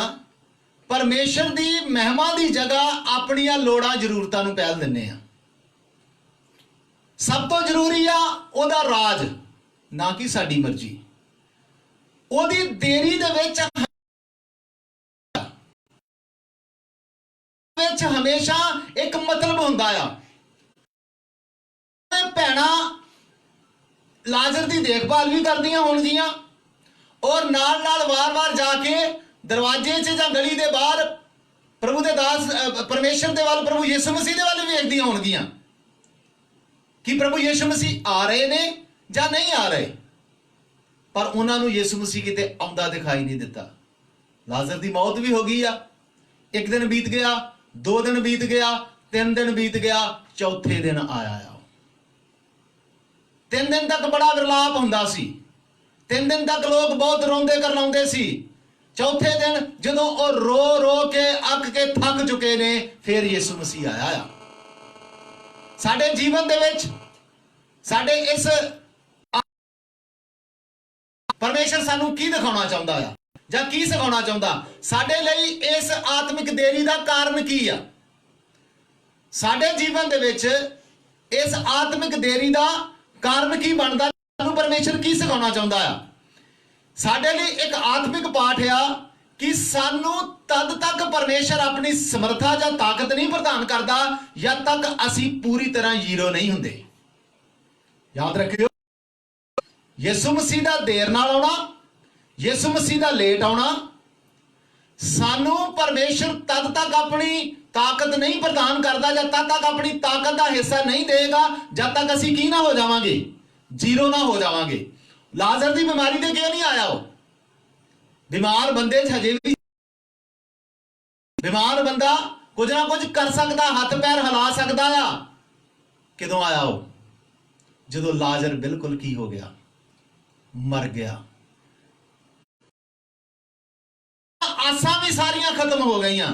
ਪਰਮੇਸ਼ਰ ਦੀ ਮਹਿਮਾ ਦੀ ਜਗ੍ਹਾ ਆਪਣੀਆਂ ਲੋੜਾਂ ਜ਼ਰੂਰਤਾਂ ਨੂੰ ਪਹਿਲ ਦਿੰਦੇ ਆ। ਸਭ ਤੋਂ ਜ਼ਰੂਰੀ ਆ ਉਹਦਾ ਰਾਜ, ਨਾ ਕਿ ਸਾਡੀ ਮਰਜ਼ੀ। ਉਹਦੀ ਦੇਰੀ ਦੇ ਵਿੱਚ ਹਮੇਸ਼ਾ ਇੱਕ ਮਤਲਬ ਹੁੰਦਾ ਆ। ਭੈਣਾਂ ਲਾਜ਼ਰ ਦੀ ਦੇਖਭਾਲ ਵੀ ਕਰਦੀਆਂ ਹੋਣਗੀਆਂ, ਔਰ ਨਾਲ ਨਾਲ ਵਾਰ-ਵਾਰ ਜਾ ਕੇ ਦਰਵਾਜ਼ੇ 'ਚ ਜਾਂ ਗਲੀ ਦੇ ਬਾਹਰ ਪ੍ਰਭੂ ਦੇ ਦਾਸ, ਪਰਮੇਸ਼ਰ ਦੇ ਵੱਲ, ਪ੍ਰਭੂ ਯਿਸੂ ਮਸੀਹ ਦੇ ਵੱਲ ਵੇਖਦੀਆਂ ਹੋਣਗੀਆਂ ਕਿ ਪ੍ਰਭੂ ਯਿਸੂ ਮਸੀਹ ਆ ਰਹੇ ਨੇ ਜਾਂ ਨਹੀਂ ਆ ਰਹੇ। ਪਰ ਉਹਨਾਂ ਨੂੰ ਯਿਸੂ ਮਸੀਹ ਕਿਤੇ ਆਉਂਦਾ ਦਿਖਾਈ ਨਹੀਂ ਦਿੱਤਾ। ਲਾਜ਼ਰ ਦੀ ਮੌਤ ਵੀ ਹੋ ਗਈ ਆ, ਇੱਕ ਦਿਨ ਬੀਤ ਗਿਆ, 2 ਦਿਨ ਬੀਤ ਗਿਆ, 3 ਦਿਨ ਬੀਤ ਗਿਆ, ਚੌਥੇ ਦਿਨ ਆਇਆ ਆ। 3 ਦਿਨ ਤੱਕ ਬੜਾ ਵਿਰਲਾਪ ਹੁੰਦਾ ਸੀ, 3 ਦਿਨ ਤੱਕ ਲੋਕ ਬਹੁਤ ਰੋਂਦੇ ਕਰਲਾਉਂਦੇ ਸੀ। ਚੌਥੇ ਦਿਨ ਜਦੋਂ ਉਹ ਰੋ ਰੋ ਕੇ ਅੱਕ ਕੇ ਥੱਕ ਚੁੱਕੇ ਨੇ, ਫਿਰ ਯਿਸੂ ਮਸੀਹ ਆਇਆ ਆ। ਸਾਡੇ ਜੀਵਨ ਦੇ ਵਿੱਚ, ਸਾਡੇ ਇਸ ਪਰਮੇਸ਼ਰ ਸਾਨੂੰ ਕੀ ਦਿਖਾਉਣਾ ਚਾਹੁੰਦਾ ਆ ਜਾਂ ਕੀ ਸਿਖਾਉਣਾ ਚਾਹੁੰਦਾ? ਸਾਡੇ ਲਈ ਇਸ ਆਤਮਿਕ ਦੇਰੀ ਦਾ ਕਾਰਨ ਕੀ ਆ? ਸਾਡੇ ਜੀਵਨ ਦੇ ਵਿੱਚ ਇਸ ਆਤਮਿਕ ਦੇਰੀ ਦਾ ਕਾਰਨ ਕੀ ਬਣਦਾ? ਸਾਨੂੰ ਪਰਮੇਸ਼ਰ ਕੀ ਸਿਖਾਉਣਾ ਚਾਹੁੰਦਾ ਆ? ਸਾਡੇ ਲਈ ਇੱਕ ਆਤਮਿਕ ਪਾਠ ਆ ਕਿ ਸਾਨੂੰ ਤਦ ਤੱਕ ਪਰਮੇਸ਼ਰ ਆਪਣੀ ਸਮਰੱਥਾ ਜਾਂ ਤਾਕਤ ਨਹੀਂ ਪ੍ਰਦਾਨ ਕਰਦਾ ਜਦ ਤੱਕ ਅਸੀਂ ਪੂਰੀ ਤਰ੍ਹਾਂ ਜ਼ੀਰੋ ਨਹੀਂ ਹੁੰਦੇ। ਯਾਦ ਰੱਖਿਓ, ਯਿਸੂ ਮਸੀਹ ਦਾ ਦੇਰ ਨਾਲ ਆਉਣਾ, ਯਿਸੂ ਮਸੀਹ ਦਾ ਲੇਟ ਆਉਣਾ, ਸਾਨੂੰ ਪਰਮੇਸ਼ਰ ਤਦ ਤੱਕ ਆਪਣੀ ਤਾਕਤ ਨਹੀਂ ਪ੍ਰਦਾਨ ਕਰਦਾ, ਜਦ ਤੱਕ ਆਪਣੀ ਤਾਕਤ ਦਾ ਹਿੱਸਾ ਨਹੀਂ ਦੇਗਾ, ਜਦ ਤੱਕ ਅਸੀਂ ਕੀ ਨਾ ਹੋ ਜਾਵਾਂਗੇ? ਜ਼ੀਰੋ ਨਾ ਹੋ ਜਾਵਾਂਗੇ। ਲਾਜ਼ਰ ਦੀ ਬਿਮਾਰੀ ਤੇ ਕਿਉਂ ਨਹੀਂ ਆਇਆ? ਉਹ ਬਿਮਾਰ ਬੰਦੇ 'ਚ ਹਜੇ ਵੀ ਬਿਮਾਰ ਬੰਦਾ ਕੁਝ ਨਾ ਕੁਝ ਕਰ ਸਕਦਾ, ਹੱਥ ਪੈਰ ਹਿਲਾ ਸਕਦਾ ਆ। ਕਦੋਂ ਆਇਆ ਉਹ? ਜਦੋਂ ਲਾਜ਼ਰ ਬਿਲਕੁਲ ਕੀ ਹੋ ਗਿਆ? ਮਰ ਗਿਆ। ਆਸਾਂ ਵੀ ਸਾਰੀਆਂ ਖਤਮ ਹੋ ਗਈਆਂ।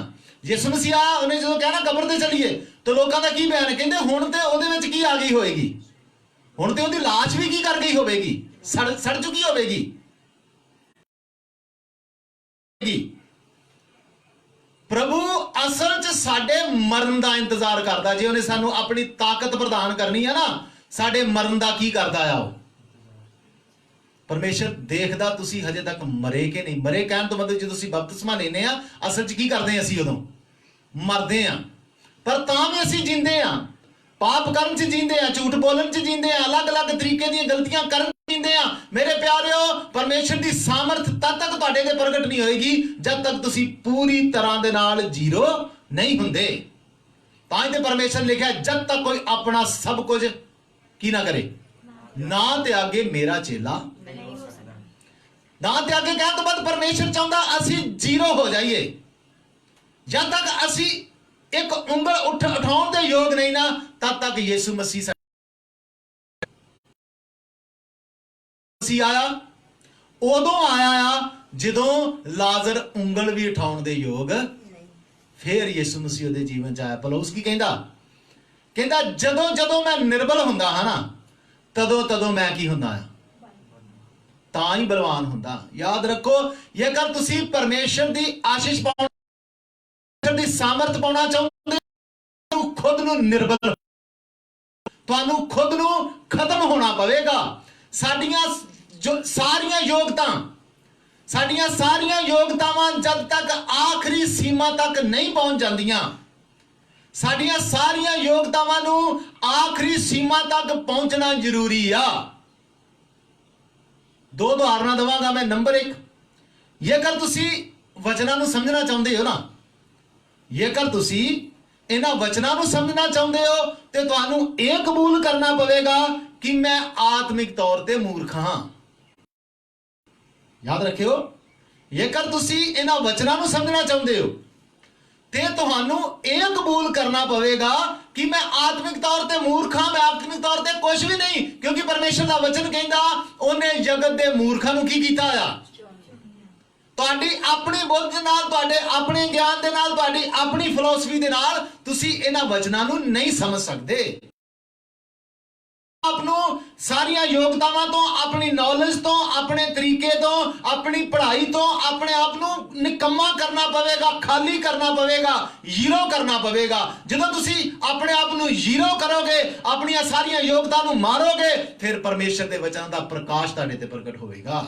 ਯਿਸੂ ਮਸੀਹ ਉਹਨੇ ਜਦੋਂ ਕਹਿਣਾ ਕਬਰ ਤੇ ਚਲੀਏ ਤਾਂ ਲੋਕਾਂ ਦਾ ਕੀ ਬਿਆਨ? ਕਹਿੰਦੇ ਹੁਣ ਤੇ ਉਹਦੇ ਵਿੱਚ ਕੀ ਆ ਗਈ ਹੋਏਗੀ? ਹੁਣ ਤੇ ਉਹਦੀ ਲਾਸ਼ ਵੀ ਕੀ ਕਰ ਗਈ ਹੋਵੇਗੀ? ਸੜ ਚੁੱਕੀ ਹੋਵੇਗੀ। ਪ੍ਰਭੂ ਅਸਲ 'ਚ ਸਾਡੇ ਮਰਨ ਦਾ ਇੰਤਜ਼ਾਰ ਕਰਦਾ। ਜੇ ਉਹਨੇ ਸਾਨੂੰ ਆਪਣੀ ਤਾਕਤ ਪ੍ਰਦਾਨ ਕਰਨੀ ਆ ਨਾ, ਸਾਡੇ ਮਰਨ ਦਾ ਕੀ ਕਰਦਾ ਆ ਉਹ? ਪਰਮੇਸ਼ਰ ਦੇਖਦਾ ਤੁਸੀਂ ਹਜੇ ਤੱਕ ਮਰੇ ਕਿ ਨਹੀਂ ਮਰੇ। ਕਹਿਣ ਤੋਂ ਮਤਲਬ ਜਦੋਂ ਅਸੀਂ ਬਪਤਿਸਮਾ ਲੈਨੇ ਆ, ਅਸਲ 'ਚ ਕੀ ਕਰਦੇ ਆ? ਅਸੀਂ ਉਦੋਂ ਮਰਦੇ ਆ, ਪਰ ਤਾਂ ਵੀ ਅਸੀਂ ਜਿੰਦੇ ਆ। ਪਾਪ ਕਰਨ 'ਚ ਜਿੰਦੇ ਆ, ਝੂਠ ਬੋਲਣ 'ਚ ਜਿੰਦੇ ਆ, ਅਲੱਗ-ਅਲੱਗ ਤਰੀਕੇ ਦੀਆਂ ਗਲਤੀਆਂ ਕਰਨ ਜਿੰਦੇ ਆ। ਮੇਰੇ ਪਿਆਰਿਓ, ਪਰਮੇਸ਼ਰ ਦੀ ਸਾਮਰਥ ਤਦ ਤੱਕ ਤੁਹਾਡੇ ਤੇ ਪ੍ਰਗਟ ਨਹੀਂ ਹੋਏਗੀ ਜਦ ਤੱਕ ਤੁਸੀਂ ਪੂਰੀ ਤਰ੍ਹਾਂ ਦੇ ਨਾਲ ਜ਼ੀਰੋ ਨਹੀਂ ਹੁੰਦੇ। ਤਾਂ ਹੀ ਤੇ ਪਰਮੇਸ਼ਰ ਲਿਖਿਆ, ਜਦ ਤੱਕ ਕੋਈ ਆਪਣਾ ਸਭ ਕੁਝ ਕੀ ਨਾ ਕਰੇ, ਨਾ ਤੇ ਅੱਗੇ ਮੇਰਾ ਚੇਲਾ ਨਾ ਤੇ ਅੱਗੇ। ਕਹਿਣ ਤੋਂ ਬਾਅਦ ਪਰਮੇਸ਼ਰ ਚਾਹੁੰਦਾ ਅਸੀਂ ਜ਼ੀਰੋ ਹੋ ਜਾਈਏ। ਜਦ ਤੱਕ ਅਸੀਂ ਇੱਕ ਉਂਗਲ ਉਠਾਉਣ ਦੇ ਯੋਗ ਨਹੀਂ ਨਾ, ਤਦ ਤੱਕ ਯਿਸੂ ਮਸੀਹ ਆਇਆ। ਉਦੋਂ ਆਇਆ ਆ ਜਦੋਂ ਲਾਜ਼ਰ ਉਂਗਲ ਵੀ ਉਠਾਉਣ ਦੇ ਯੋਗ। ਫਿਰ ਯਿਸੂ ਮਸੀਹ ਉਹਦੇ ਜੀਵਨ ਚ ਆਇਆ। ਪੌਲੁਸ ਕੀ ਕਹਿੰਦਾ? ਕਹਿੰਦਾ ਜਦੋਂ ਜਦੋਂ ਮੈਂ ਨਿਰਬਲ ਹੁੰਦਾ ਹਾਂ ਨਾ, ਤਦੋਂ ਤਦੋਂ ਮੈਂ ਕੀ ਹੁੰਦਾ ਆ? ਤਾਂ ਹੀ ਬਲਵਾਨ ਹੁੰਦਾ। ਯਾਦ ਰੱਖੋ, ਜੇਕਰ ਤੁਸੀਂ ਪਰਮੇਸ਼ਰ ਦੀ ਆਸ਼ੀਸ਼ ਪਾਉਣਾ, ਦੀ ਸਾਮਰਥ ਪਾਉਣਾ ਚਾਹੁੰਦੇ ਹੋ, ਖੁਦ ਨੂੰ ਨਿਰਬਲ, ਤੁਹਾਨੂੰ ਖੁਦ ਨੂੰ ਖਤਮ ਹੋਣਾ ਪਵੇਗਾ। ਸਾਡੀਆਂ ਸਾਰੀਆਂ ਯੋਗਤਾਵਾਂ ਜਦ ਤੱਕ ਆਖਰੀ ਸੀਮਾ ਤੱਕ ਨਹੀਂ ਪਹੁੰਚ ਜਾਂਦੀਆਂ, ਸਾਡੀਆਂ ਸਾਰੀਆਂ ਯੋਗਤਾਵਾਂ ਨੂੰ ਆਖਰੀ ਸੀਮਾ ਤੱਕ ਪਹੁੰਚਣਾ ਜ਼ਰੂਰੀ ਆ। ਦੋ ਉਦਾਹਰਨਾਂ ਦਵਾਂਗਾ ਮੈਂ। ਨੰਬਰ 1, ਜੇਕਰ ਤੁਸੀਂ ਵਚਨਾਂ ਨੂੰ ਸਮਝਣਾ ਚਾਹੁੰਦੇ ਹੋ ਨਾ, ਜੇਕਰ ਤੁਸੀਂ ਇਹਨਾਂ ਵਚਨਾਂ ਨੂੰ ਸਮਝਣਾ ਚਾਹੁੰਦੇ ਹੋ ਤੇ ਤੁਹਾਨੂੰ ਇਹ ਕਬੂਲ ਕਰਨਾ ਪਵੇਗਾ ਕਿ ਮੈਂ ਆਤਮਿਕ ਤੌਰ ਤੇ ਮੂਰਖ ਹਾਂ। ਯਾਦ ਰੱਖਿਓ, ਜੇਕਰ ਤੁਸੀਂ ਇਹਨਾਂ ਵਚਨਾਂ ਨੂੰ ਸਮਝਣਾ ਚਾਹੁੰਦੇ ਹੋ ਤੇ ਤੁਹਾਨੂੰ ਇਹ ਕਬੂਲ ਕਰਨਾ ਪਵੇਗਾ ਕਿ ਮੈਂ ਆਤਮਿਕ ਤੌਰ ਤੇ ਮੂਰਖ ਹਾਂ, ਮੈਂ ਆਤਮਿਕ ਤੌਰ ਤੇ ਕੁਝ ਵੀ ਨਹੀਂ। ਕਿਉਂਕਿ ਪਰਮੇਸ਼ਰ ਦਾ ਵਚਨ ਕਹਿੰਦਾ ਉਹਨੇ ਜਗਤ ਦੇ ਮੂਰਖਾਂ ਨੂੰ ਕੀ ਕੀਤਾ ਆ? ਤੁਹਾਡੀ ਆਪਣੀ ਬੁੱਧ ਨਾਲ, ਤੁਹਾਡੇ ਆਪਣੇ ਗਿਆਨ ਦੇ ਨਾਲ, ਤੁਹਾਡੀ ਆਪਣੀ ਫਿਲਾਸਫੀ ਦੇ ਨਾਲ ਤੁਸੀਂ ਇਹਨਾਂ ਵਚਨਾਂ ਨੂੰ ਨਹੀਂ ਸਮਝ ਸਕਦੇ। ਆਪ ਨੂੰ ਸਾਰੀਆਂ ਯੋਗਤਾਵਾਂ ਤੋਂ, ਆਪਣੀ ਨੌਲੇਜ ਤੋਂ, ਆਪਣੇ ਤਰੀਕੇ ਤੋਂ, ਆਪਣੀ ਪੜ੍ਹਾਈ ਤੋਂ ਆਪਣੇ ਆਪ ਨੂੰ ਨਿਕੰਮਾ ਕਰਨਾ ਪਵੇਗਾ, ਖਾਲੀ ਕਰਨਾ ਪਵੇਗਾ, ਜ਼ੀਰੋ ਕਰਨਾ ਪਵੇਗਾ। ਜਦੋਂ ਤੁਸੀਂ ਆਪਣੇ ਆਪ ਨੂੰ ਜ਼ੀਰੋ ਕਰੋਗੇ, ਆਪਣੀਆਂ ਸਾਰੀਆਂ ਯੋਗਤਾ ਨੂੰ ਮਾਰੋਗੇ, ਫਿਰ ਪਰਮੇਸ਼ਰ ਦੇ ਵਚਨਾਂ ਦਾ ਪ੍ਰਕਾਸ਼ ਤੁਹਾਡੇ ਤੇ ਪ੍ਰਗਟ ਹੋਵੇਗਾ।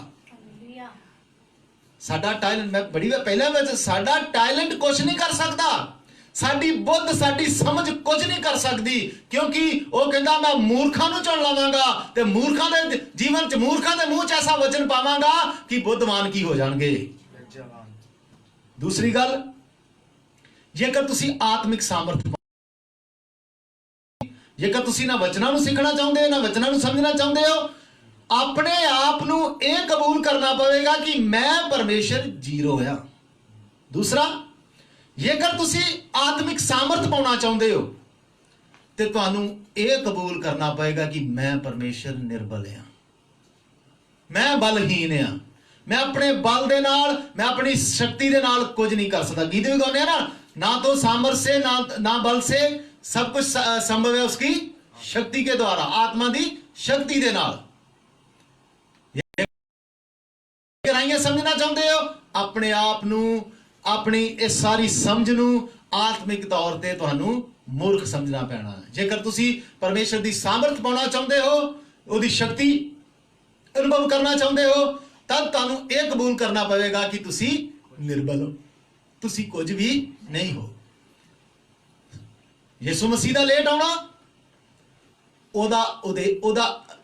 ਸਾਡਾ ਟੈਲੈਂਟ, ਮੈਂ ਬੜੀ ਵਾਰ ਪਹਿਲਾਂ ਵਿੱਚ, ਸਾਡਾ ਟੈਲੈਂਟ ਕੁਝ ਨਹੀਂ ਕਰ ਸਕਦਾ, ਸਾਡੀ ਬੁੱਧ, ਸਾਡੀ ਸਮਝ ਕੁਝ ਨਹੀਂ ਕਰ ਸਕਦੀ। ਕਿਉਂਕਿ ਉਹ ਕਹਿੰਦਾ ਮੈਂ ਮੂਰਖਾਂ ਨੂੰ ਚੁਣ ਲਵਾਂਗਾ ਤੇ ਮੂਰਖਾਂ ਦੇ ਜੀਵਨ ਚ, ਮੂਰਖਾਂ ਦੇ ਮੂੰਹ ਚ ਐਸਾ ਵਚਨ ਪਾਵਾਂਗਾ ਕਿ ਬੁੱਧਵਾਨ ਕੀ ਹੋ ਜਾਣਗੇ। ਦੂਸਰੀ ਗੱਲ, ਜੇਕਰ ਤੁਸੀਂ ਆਤਮਿਕ ਸਾਮਰਥ, ਜੇਕਰ ਤੁਸੀਂ ਨਾ ਵਚਨਾਂ ਨੂੰ ਸਿੱਖਣਾ ਚਾਹੁੰਦੇ ਹੋ, ਨਾ ਵਚਨਾਂ ਨੂੰ ਸਮਝਣਾ ਚਾਹੁੰਦੇ ਹੋ, ਆਪਣੇ ਆਪ ਨੂੰ ਇਹ ਕਬੂਲ ਕਰਨਾ ਪਵੇਗਾ ਕਿ ਮੈਂ ਪਰਮੇਸ਼ਰ ਜ਼ੀਰੋ ਹੋਇਆ। ਦੂਸਰਾ, ਜੇਕਰ ਤੁਸੀਂ ਆਤਮਿਕ ਸਾਮਰਥ ਪਾਉਣਾ ਚਾਹੁੰਦੇ ਹੋ ਤੇ ਤੁਹਾਨੂੰ ਇਹ ਕਬੂਲ ਕਰਨਾ ਪਏਗਾ ਕਿ ਮੈਂ ਪਰਮੇਸ਼ਰ ਨਿਰਬਲ ਹਾਂ, ਮੈਂ ਬਲਹੀਨ ਹਾਂ, ਮੈਂ ਆਪਣੇ ਬਲ ਦੇ ਨਾਲ, ਮੈਂ ਆਪਣੀ ਸ਼ਕਤੀ ਦੇ ਨਾਲ ਕੁਝ ਨਹੀਂ ਕਰ ਸਕਦਾ। ਗੀਤ ਵੀ ਗਾਉਂਦੇ ਆ ਨਾ तो सामर्थ से ना बल से सब कुछ संभव है उसकी शक्ति के द्वारा, आत्मा दी शक्ति दे नाल। समझना चाहते हो अपने आप नू, अपनी इस सारी समझ नू आत्मिक तौर ते तुहानू मूर्ख समझना पैना। जेकर तुसी परमेश्वर दी सामर्थ पाना चाहते हो, उहदी शक्ति अनुभव करना चाहते हो, तब तुहानू यह कबूल करना पवेगा कि तुसी निर्बल हो, तुसी कुछ भी नहीं हो। यीशु मसीह दा लेट आउणा, ओदा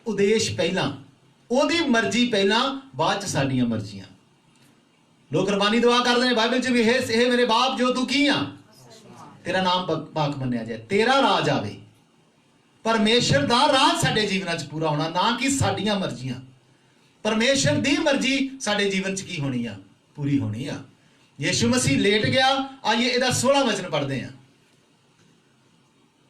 उद्देश पहला, ओदी मर्जी पहला, बाद च साडियां मर्जियां। लोग कुर्बानी दुआ करते हैं बाइबल च भी, हे मेरे बाप जो तू की आ, तेरा नाम पाक मन्निया जाए, तेरा राज आवे, ਪਰਮੇਸ਼ਰ ਦਾ ਰਾਜ ਸਾਡੇ ਜੀਵਨਾਂ 'ਚ ਪੂਰਾ ਹੋਣਾ, ਨਾ ਕਿ ਸਾਡੀਆਂ ਮਰਜ਼ੀਆਂ। ਪਰਮੇਸ਼ਰ ਦੀ ਮਰਜ਼ੀ ਸਾਡੇ ਜੀਵਨ 'ਚ ਕੀ ਹੋਣੀ ਆ? ਪੂਰੀ ਹੋਣੀ ਆ। ਯਿਸੂ ਮਸੀਹ ਲੇਟ ਗਿਆ। ਆਈਏ ਇਹਦਾ 16 ਵਚਨ ਪੜ੍ਹਦੇ ਹਾਂ।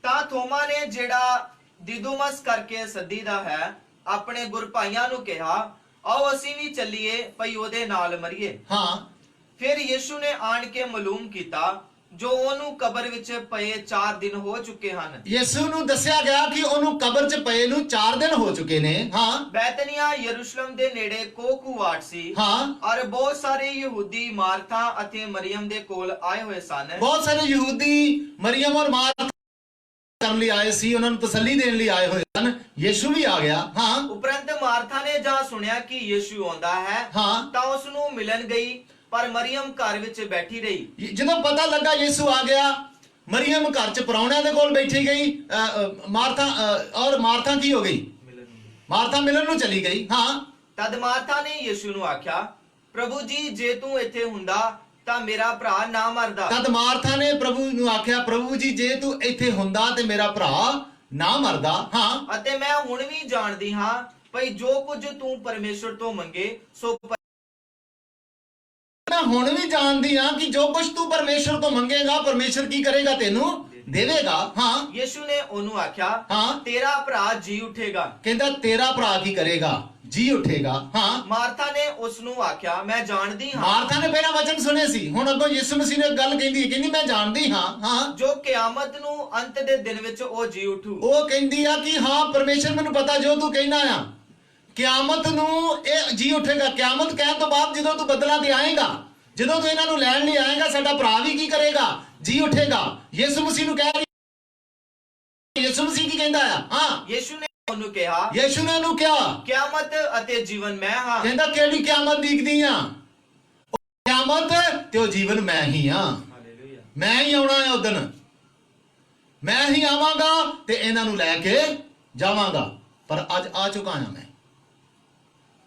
ਤਾਂ ਥੋਮਾ ਨੇ, ਜਿਹੜਾ ਦਿਦੁਮਸ ਕਰਕੇ ਸੱਦੀਦਾ ਹੈ, ਆਪਣੇ ਗੁਰ ਭਾਈਆਂ ਨੂੰ ਕਿਹਾ, ਆਓ ਅਸੀਂ ਵੀ ਚੱਲੀਏ ਭਈ ਉਹਦੇ ਨਾਲ ਮਰੀਏ। ਹਾਂ, ਫਿਰ ਯਿਸੂ ਨੇ ਆਣ ਕੇ ਮਾਲੂਮ ਕੀਤਾ ਜੋ ਉਹਨੂੰ ਕਬਰ ਵਿੱਚ ਪਏ 4 ਦਿਨ ਹੋ ਚੁੱਕੇ ਹਨ। ਯਿਸੂ ਨੂੰ ਦੱਸਿਆ ਗਿਆ ਕਿ ਉਹਨੂੰ ਕਬਰ 'ਚ ਪਏ ਨੂੰ 4 ਦਿਨ ਹੋ ਚੁੱਕੇ ਨੇ। ਹਾਂ, ਬੈਤਨੀਆ ਯਰੂਸ਼ਲਮ ਦੇ ਨੇੜੇ ਕੋਕੂਵਾਟ ਸੀ। ਹਾਂ, ਔਰ ਬਹੁਤ ਸਾਰੇ ਯਹੂਦੀ ਮਾਰਥਾ ਅਤੇ ਮਰੀਮ ਦੇ ਕੋਲ ਆਏ ਹੋਏ ਸਨ। ਬਹੁਤ ਸਾਰੇ ਯਹੂਦੀ ਮਰੀਮ ਔਰ ਮਾਰਥਾ ਕਰਨ ਲਈ ਆਏ ਸੀ, ਉਹਨਾਂ ਨੂੰ ਤਸੱਲੀ ਦੇਣ ਲਈ ਆਏ ਹੋਏ ਸਨ। ਯਿਸੂ ਵੀ ਆ ਗਿਆ। ਹਾਂ, ਉਪਰੰਤ ਮਾਰਥਾ ਨੇ ਜਾਂ ਸੁਣਿਆ ਕਿ ਯਿਸੂ ਆਉਂਦਾ ਹੈ, ਹਾਂ, ਤਾਂ ਉਸ ਨੂੰ ਮਿਲਣ ਗਈ, ਪਰ ਮਰੀਮ ਘਰ ਵਿੱਚ ਬੈਠੀ ਰਹੀ। ਜਦੋਂ ਪਤਾ ਲੱਗਾ ਯਿਸੂ ਆ ਗਿਆ, ਮਰੀਮ ਘਰ 'ਚ ਪਰੌਣਿਆਂ ਦੇ ਕੋਲ ਬੈਠੀ ਗਈ। ਮਾਰਥਾ ਕੀ ਹੋ ਗਈ? ਮਾਰਥਾ ਮਿਲਣ ਨੂੰ ਚਲੀ ਗਈ। ਹਾਂ, ਤਦ ਮਾਰਥਾ ਨੇ ਯਿਸੂ ਨੂੰ ਆਖਿਆ, ਪ੍ਰਭੂ ਜੀ, ਜੇ ਤੂੰ ਇੱਥੇ ਹੁੰਦਾ ਤਾਂ ਮੇਰਾ ਭਰਾ ਨਾ ਮਰਦਾ। ਤਦ ਮਾਰਥਾ ਨੇ ਪ੍ਰਭੂ ਨੂੰ ਆਖਿਆ, ਪ੍ਰਭੂ ਜੀ, ਜੇ ਤੂੰ ਇੱਥੇ ਹੁੰਦਾ ਤੇ ਮੇਰਾ ਭਰਾ ਨਾ ਮਰਦਾ। ਹਾਂ, ਅਤੇ ਮੈਂ ਹੁਣ ਵੀ ਜਾਣਦੀ ਹਾਂ ਭਈ ਜੋ ਕੁਝ ਤੂੰ ਪਰਮੇਸ਼ਰ ਤੋਂ ਮੰਗੇ ਸੋ ਮੈਂ ਹੁਣ ਵੀ ਜਾਣਦੀ ਹਾਂ ਕਿ ਜੋ ਕੁਝ ਤੂੰ ਪਰਮੇਸ਼ਰ ਤੋਂ ਮੰਗੇਗਾ, ਪਰਮੇਸ਼ਰ ਕੀ ਕਰੇਗਾ? ਤੈਨੂੰ ਦੇਵੇਗਾ। ਹਾਂ, ਯਿਸੂ ਨੇ ਉਹਨੂੰ ਆਖਿਆ, ਹਾਂ, ਤੇਰਾ ਭਰਾ ਜੀ ਉਠੇਗਾ। ਕਹਿੰਦਾ ਤੇਰਾ ਭਰਾ ਕੀ ਕਰੇਗਾ? ਜੀ ਉਠੇਗਾ। ਹਾਂ, ਮਾਰਥਾ ਨੇ ਉਸ ਨੂੰ ਆਖਿਆ, ਮੈਂ ਜਾਣਦੀ ਹਾਂ। ਮਾਰਥਾ ਨੇ ਪਹਿਲਾਂ ਵਚਨ ਸੁਣੇ ਸੀ, ਹੁਣ ਅੱਗੋਂ ਯਿਸੂ ਮਸੀਹ ਨੇ ਗੱਲ ਕਹਿੰਦੀ ਮੈਂ ਜਾਣਦੀ ਹਾਂ। ਹਾਂ, ਜੋ ਕਿਆਮਤ ਨੂੰ ਅੰਤ ਦੇ ਦਿਨ ਵਿੱਚ ਉਹ ਜੀ ਉਠੂ। ਉਹ ਕਹਿੰਦੀ ਆ ਕਿ ਹਾਂ ਪਰਮੇਸ਼ਰ ਮੈਨੂੰ ਪਤਾ ਜੋ ਤੂੰ ਕਹਿਣਾ ਆ, ਕਿਆਮਤ ਨੂੰ ਇਹ ਜੀ ਉਠੇਗਾ। ਕਿਆਮਤ ਕਹਿਣ ਤੋਂ ਬਾਅਦ ਜਦੋਂ ਤੂੰ ਬਦਲਾਂ ਤੇ ਆਏਗਾ, ਜਦੋਂ ਤੂੰ ਇਹਨਾਂ ਨੂੰ ਲੈਣ ਲਈ ਆਏਗਾ, ਸਾਡਾ ਭਰਾ ਵੀ ਕੀ ਕਰੇਗਾ? ਜੀ ਉਠੇਗਾ। ਯਿਸੂ ਮਸੀਹ ਨੂੰ ਕਹਿ ਰਹੀ। ਯਿਸੂ ਮਸੀਹ ਕੀ ਕਹਿੰਦਾ ਆ? ਹਾਂ, ਯਿਸੂ ਨੇ ਉਹਨੂੰ ਕਿਹਾ, ਯਿਸੂ ਨੇ ਉਹਨੂੰ ਕਿਹਾ, ਕਿਆਮਤ ਅਤੇ ਜੀਵਨ ਮੈਂ ਹਾਂ। ਕਹਿੰਦਾ ਕਿਹੜੀ ਕਿਆਮਤ ਦੇਖਦੀ ਆ? ਕਿਆਮਤ ਤੇ ਉਹ ਜੀਵਨ ਮੈਂ ਹੀ ਆ। ਹਾਲੇਲੂਇਆ। ਮੈਂ ਹੀ ਆਉਣਾ ਹੈ ਉਦਨ, ਮੈਂ ਹੀ ਆਵਾਂਗਾ ਤੇ ਇਹਨਾਂ ਨੂੰ ਲੈ ਕੇ ਜਾਵਾਂਗਾ। ਪਰ ਅੱਜ ਆ ਚੁੱਕਾ ਆ ਮੈਂ।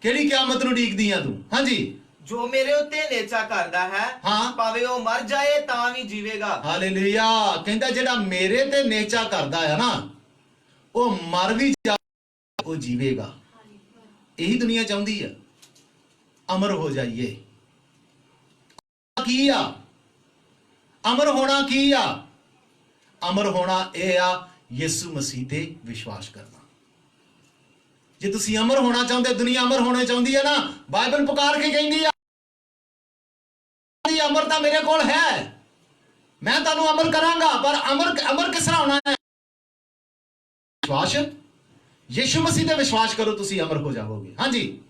ਕਿਹੜੀ ਕਿਆਮਤ ਨੂੰ ਉਡੀਕਦੀ ਆ ਤੂੰ? ਹਾਂਜੀ, ਜੋ ਮੇਰੇ ਉੱਤੇ ਨੇਚਾ ਕਰਦਾ ਹੈ, ਹਾਂ, ਭਾਵੇਂ ਉਹ ਮਰ ਜਾਏ ਤਾਂ ਵੀ ਜੀਵੇਗਾ। ਹਾਲੇਲੂਇਆ। ਕਹਿੰਦਾ ਜਿਹੜਾ ਮੇਰੇ ਤੇ ਨੇਚਾ ਕਰਦਾ ਆ ਨਾ, ਉਹ ਮਰ ਵੀ ਜਾ, ਉਹ ਜੀਵੇਗਾ। ਇਹੀ ਦੁਨੀਆ ਚਾਹੁੰਦੀ ਆ, ਅਮਰ ਹੋ ਜਾਈਏ। ਕੀ ਆ ਅਮਰ ਹੋਣਾ? ਕੀ ਆ ਅਮਰ ਹੋਣਾ? ਇਹ ਆ ਯਿਸੂ ਮਸੀਹ ਤੇ ਵਿਸ਼ਵਾਸ ਕਰਨਾ। ਜੇ ਤੁਸੀਂ ਅਮਰ ਹੋਣਾ ਚਾਹੁੰਦੇ, ਦੁਨੀਆ ਅਮਰ ਹੋਣਾ ਚਾਹੁੰਦੀ ਹੈ ਨਾ, ਬਾਈਬਲ ਪੁਕਾਰ ਕੇ ਕਹਿੰਦੀ ਆ, ਅਮਰ ਤਾਂ ਮੇਰੇ ਕੋਲ ਹੈ, ਮੈਂ ਤੁਹਾਨੂੰ ਅਮਰ ਕਰਾਂਗਾ। ਪਰ ਅਮਰ ਕਿਸ ਤਰ੍ਹਾਂ ਹੋਣਾ ਹੈ? ਵਿਸ਼ਵਾਸ। ਯਿਸੂ ਮਸੀਹ ਤੇ ਵਿਸ਼ਵਾਸ ਕਰੋ, ਤੁਸੀਂ ਅਮਰ ਹੋ ਜਾਵੋਗੇ। ਹਾਂਜੀ,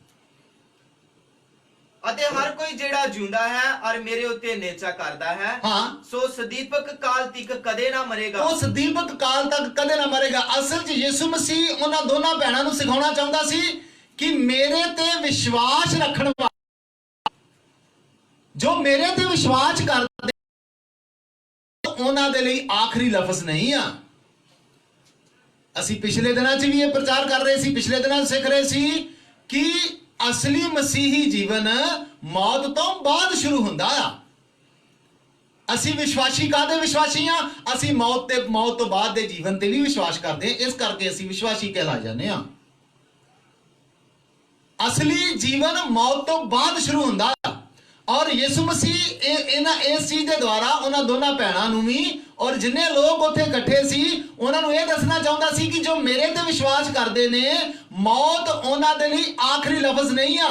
ਅਤੇ ਹਰ ਕੋਈ ਜਿਹੜਾ ਜਿਉਂਦਾ ਹੈ ਔਰ ਮੇਰੇ ਉੱਤੇ ਨੇਚਾ ਕਰਦਾ ਹੈ, ਹਾਂ, ਸੋ ਸਦੀਪਕ ਕਾਲ ਤੱਕ ਕਦੇ ਨਾ ਮਰੇਗਾ। ਉਹ ਸਦੀਪਕ ਕਾਲ ਤੱਕ ਕਦੇ ਨਾ ਮਰੇਗਾ। ਅਸਲ 'ਚ ਯਿਸੂ ਮਸੀਹ ਉਹਨਾਂ ਦੋਨਾਂ ਭੈਣਾਂ ਨੂੰ ਸਿਖਾਉਣਾ ਚਾਹੁੰਦਾ ਸੀ ਕਿ ਮੇਰੇ ਤੇ ਵਿਸ਼ਵਾਸ ਰੱਖਣ ਵਾਲੇ, ਜੋ ਮੇਰੇ ਤੇ ਵਿਸ਼ਵਾਸ ਕਰਦੇ, ਉਹਨਾਂ ਦੇ ਲਈ ਆਖਰੀ ਲਫ਼ਜ਼ ਨਹੀਂ ਆ। ਅਸੀਂ ਪਿਛਲੇ ਦਿਨਾਂ 'ਚ ਵੀ ਇਹ ਪ੍ਰਚਾਰ ਕਰ ਰਹੇ ਸੀ, ਪਿਛਲੇ ਦਿਨਾਂ 'ਚ ਸਿੱਖ ਰਹੇ ਸੀ ਕਿ ਅਸਲੀ ਮਸੀਹੀ ਜੀਵਨ ਮੌਤ ਤੋਂ ਬਾਅਦ ਸ਼ੁਰੂ ਹੁੰਦਾ ਆ। ਅਸੀਂ ਵਿਸ਼ਵਾਸੀ ਕਾਹਦੇ ਵਿਸ਼ਵਾਸੀ ਆ? ਅਸੀਂ ਮੌਤ ਤੋਂ ਬਾਅਦ ਦੇ ਜੀਵਨ ਤੇ ਵੀ ਵਿਸ਼ਵਾਸ ਕਰਦੇ ਹਾਂ, ਇਸ ਕਰਕੇ ਅਸੀਂ ਵਿਸ਼ਵਾਸੀ ਕਹਿਲਾ ਜਾਂਦੇ ਆ। ਅਸਲੀ ਜੀਵਨ ਮੌਤ ਤੋਂ ਬਾਅਦ ਸ਼ੁਰੂ ਹੁੰਦਾ ਆ। ਔਰ ਯਿਸੂ ਮਸੀਹ ਇਸ ਚੀਜ਼ ਦੇ ਦੁਆਰਾ ਉਹਨਾਂ ਦੋਨਾਂ ਭੈਣਾਂ ਨੂੰ ਵੀ ਔਰ ਜਿੰਨੇ ਲੋਕ ਉੱਥੇ ਇਕੱਠੇ ਸੀ ਉਹਨਾਂ ਨੂੰ ਇਹ ਦੱਸਣਾ ਚਾਹੁੰਦਾ ਸੀ ਕਿ ਜੋ ਮੇਰੇ ਤੇ ਵਿਸ਼ਵਾਸ ਕਰਦੇ ਨੇ, ਮੌਤ ਉਹਨਾਂ ਦੇ ਲਈ ਆਖਰੀ ਲਫ਼ਜ਼ ਨਹੀਂ ਆ,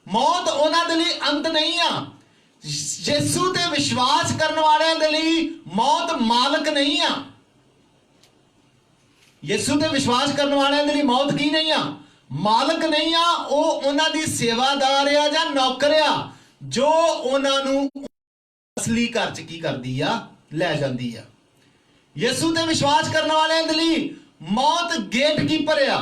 ਮੌਤ ਉਹਨਾਂ ਦੇ ਲਈ ਅੰਤ ਨਹੀਂ ਆ। ਯਿਸੂ ਤੇ ਵਿਸ਼ਵਾਸ ਕਰਨ ਵਾਲਿਆਂ ਦੇ ਲਈ ਮੌਤ ਮਾਲਕ ਨਹੀਂ ਆ। ਯਿਸੂ ਤੇ ਵਿਸ਼ਵਾਸ ਕਰਨ ਵਾਲਿਆਂ ਦੇ ਲਈ ਮੌਤ ਕੀ ਨਹੀਂ ਆ? ਮਾਲਕ ਨਹੀਂ ਆ। ਉਹ ਉਹਨਾਂ ਦੀ ਸੇਵਾਦਾਰ ਆ ਜਾਂ ਨੌਕਰ ਆ, ਜੋ ਉਹਨਾਂ ਨੂੰ ਅਸਲੀ ਘਰ 'ਚ ਕੀ ਕਰਦੀ ਆ? ਲੈ ਜਾਂਦੀ ਆ। ਯਿਸੂ ਤੇ ਵਿਸ਼ਵਾਸ ਕਰਨ ਵਾਲਿਆਂ ਦੇ ਲਈ ਮੌਤ ਗੇਟਕੀਪਰ ਆ।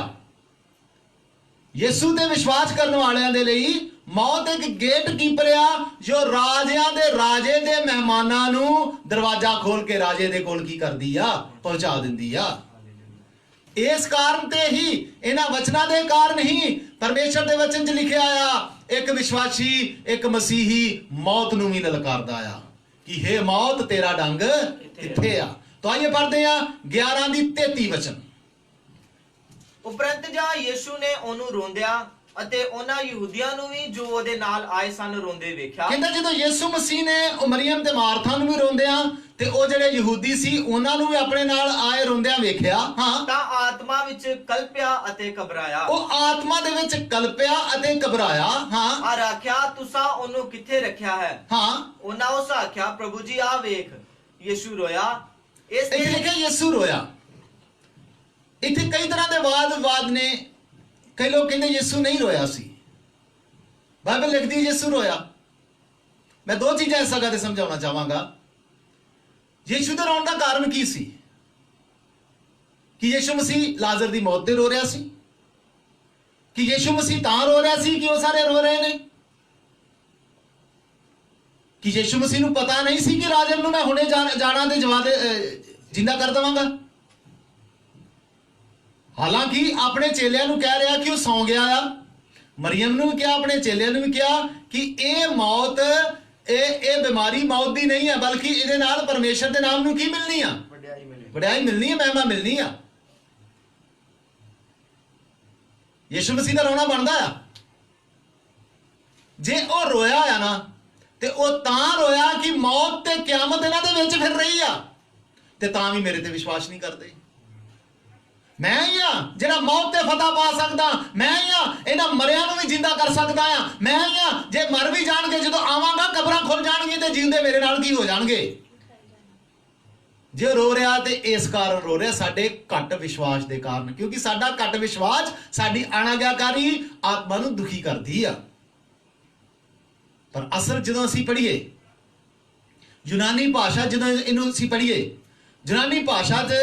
ਯਿਸੂ ਤੇ ਵਿਸ਼ਵਾਸ ਕਰਨ ਵਾਲਿਆਂ ਦੇ ਲਈ ਮੌਤ ਇੱਕ ਗੇਟਕੀਪਰ ਆ, ਜੋ ਰਾਜਿਆਂ ਦੇ ਰਾਜੇ ਦੇ ਮਹਿਮਾਨਾਂ ਨੂੰ ਦਰਵਾਜ਼ਾ ਖੋਲ ਕੇ ਰਾਜੇ ਦੇ ਕੋਲ ਕੀ ਕਰਦੀ ਆ? ਪਹੁੰਚਾ ਦਿੰਦੀ ਆ। ਇਸ ਕਾਰਨ ਤੇ ਹੀ, ਇਹਨਾਂ ਵਚਨਾਂ ਦੇ ਕਾਰਨ ਹੀ ਪਰਮੇਸ਼ਰ ਦੇ ਵਚਨ 'ਚ ਲਿਖਿਆ ਆ, ਇੱਕ ਵਿਸ਼ਵਾਸੀ, ਇੱਕ ਮਸੀਹੀ ਮੌਤ ਨੂੰ ਵੀ ਲਲਕਾਰਦਾ ਆ ਕਿ ਹੇ ਮੌਤ, ਤੇਰਾ ਡੰਗ ਕਿੱਥੇ ਆ? तो आइए पढ़ते हैं 11 ਦੀ 33 वचन। ਉਪਰੰਤ ਜਾਂ ਯੀਸ਼ੂ ਨੇ ਉਹਨੂੰ ਰੋਂਦਿਆਂ ਅਤੇ ਉਹਨਾਂ ਯਹੂਦੀਆਂ ਨੂੰ ਵੀ ਜੋ ਉਹਦੇ ਨਾਲ ਆਏ ਸਨ ਰੋਂਦੇ ਵੇਖਿਆ। ਕਹਿੰਦਾ ਜਦੋਂ ਯਿਸੂ ਮਸੀਹ ਨੇ ਉਹ ਮਰੀਮ ਤੇ ਮਾਰਥਾ ਨੂੰ ਵੀ ਰੋਂਦਿਆਂ ਤੇ ਉਹ ਜਿਹੜੇ ਯਹੂਦੀ ਸੀ ਉਹਨਾਂ ਨੂੰ ਵੀ ਆਪਣੇ ਨਾਲ ਆਏ ਰੋਂਦਿਆਂ ਵੇਖਿਆ, ਹਾਂ, ਤਾਂ ਆਤਮਾ ਵਿੱਚ ਕਲਪਿਆ ਅਤੇ ਘਬਰਾਇਆ। ਉਹ ਆਤਮਾ ਦੇ ਵਿੱਚ ਕਲਪਿਆ ਅਤੇ ਘਬਰਾਇਆ, ਹਾਂ, ਔਰ ਆਖਿਆ ਤੁਸਾਂ ਉਹਨੂੰ ਕਿੱਥੇ ਰੱਖਿਆ ਹੈ? ਹਾਂ। ਉਹਨਾਂ ਉਸ ਆਖਿਆ ਪ੍ਰਭੂ ਜੀ ਆ ਵੇਖ। ਯੀਸ਼ੂ ਰੋਇਆ। ਇਸ ਇੱਥੇ ਨੇ ਲਿਖਿਆ ਯਿਸੂ ਰੋਇਆ। ਇੱਥੇ ਕਈ ਤਰ੍ਹਾਂ ਦੇ ਵਾਦ ਨੇ। ਕਈ ਲੋਕ ਕਹਿੰਦੇ ਯਿਸੂ ਨਹੀਂ ਰੋਇਆ ਸੀ, ਬਾਈਬਲ ਲਿਖਦੀ ਹੈ ਯਿਸੂ ਰੋਇਆ। ਮੈਂ ਦੋ ਚੀਜ਼ਾਂ ਇਸ ਜਗ੍ਹਾ ਤੇ ਸਮਝਾਉਣਾ ਚਾਹਾਂਗਾ। ਯਿਸੂ ਦੇ ਰੋਣ ਦਾ ਕਾਰਨ ਕੀ ਸੀ? ਕਿ ਯਿਸੂ ਮਸੀਹ ਲਾਜ਼ਰ ਦੀ ਮੌਤ ਤੇ ਰੋ ਰਿਹਾ ਸੀ? ਕਿ ਯਿਸੂ ਮਸੀਹ ਤਾਂ ਰੋ ਰਿਹਾ ਸੀ ਕਿ ਉਹ ਸਾਰੇ ਰੋ ਰਹੇ ਨੇ? ਕਿ ਯਿਸੂ ਮਸੀਹ ਨੂੰ ਪਤਾ ਨਹੀਂ ਸੀ ਕਿ ਲਾਜ਼ਰ ਨੂੰ ਮੈਂ ਹੁਣੇ ਜਾਣਾ ਤੇ ਜਿੰਦਾ ਕਰ ਦੇਵਾਂਗਾ? ਹਾਲਾਂਕਿ ਆਪਣੇ ਚੇਲਿਆਂ ਨੂੰ ਕਹਿ ਰਿਹਾ ਕਿ ਉਹ ਸੌਂ ਗਿਆ ਆ। ਮਰੀਮ ਨੂੰ ਵੀ ਕਿਹਾ, ਆਪਣੇ ਚੇਲਿਆਂ ਨੂੰ ਵੀ ਕਿਹਾ ਕਿ ਇਹ ਮੌਤ, ਇਹ ਬਿਮਾਰੀ ਮੌਤ ਦੀ ਨਹੀਂ ਹੈ, ਬਲਕਿ ਇਹਦੇ ਨਾਲ ਪਰਮੇਸ਼ਰ ਦੇ ਨਾਮ ਨੂੰ ਕੀ ਮਿਲਣੀ ਆ? ਵਡਿਆਈ ਮਿਲਣੀ ਹੈ, ਮਹਿਮਾ ਮਿਲਣੀ ਆ। ਯਿਸੂ ਮਸੀਹ ਦਾ ਰੋਣਾ ਬਣਦਾ ਆ। ਜੇ ਉਹ ਰੋਇਆ ਆ ਨਾ ਤੇ ਉਹ ਤਾਂ ਰੋਇਆ ਕਿ ਮੌਤ ਤੇ ਕਿਆਮਤ ਇਹਨਾਂ ਦੇ ਵਿੱਚ ਫਿਰ ਰਹੀ ਆ, ਤੇ ਤਾਂ ਵੀ ਮੇਰੇ ਤੇ ਵਿਸ਼ਵਾਸ ਨਹੀਂ ਕਰਦੇ। ਮੈਂ ਹੀ ਆ ਜਿਹੜਾ ਮੌਤ ਤੇ ਫਤਹ ਪਾ ਸਕਦਾ। ਮੈਂ ਹੀ ਆ ਇਹਨਾਂ ਮਰਿਆਂ ਨੂੰ ਵੀ ਜਿੰਦਾ ਕਰ ਸਕਦਾ ਆ। ਮੈਂ ਹੀ ਆ ਜੇ ਮਰ ਵੀ ਜਾਣਗੇ, ਜਦੋਂ ਆਵਾਂਗਾ ਕਬਰਾਂ ਖੁੱਲ ਜਾਣਗੀਆਂ ਤੇ ਜਿੰਦੇ ਮੇਰੇ ਨਾਲ ਕੀ ਹੋ ਜਾਣਗੇ। ਜੇ ਰੋ ਰਿਹਾ ਤੇ ਇਸ ਕਾਰਨ ਰੋ ਰਿਹਾ, ਸਾਡੇ ਘੱਟ ਵਿਸ਼ਵਾਸ ਦੇ ਕਾਰਨ, ਕਿਉਂਕਿ ਸਾਡਾ ਘੱਟ ਵਿਸ਼ਵਾਸ ਸਾਡੀ ਅਣਆਗਿਆਕਾਰੀ ਆਤਮਾ ਨੂੰ ਦੁਖੀ ਕਰਦੀ ਆ। ਪਰ ਅਸਲ ਜਦੋਂ ਅਸੀਂ ਪੜ੍ਹੀਏ ਯੂਨਾਨੀ ਭਾਸ਼ਾ, ਜਦੋਂ ਇਹਨੂੰ ਅਸੀਂ ਪੜ੍ਹੀਏ ਯੂਨਾਨੀ ਭਾਸ਼ਾ 'ਚ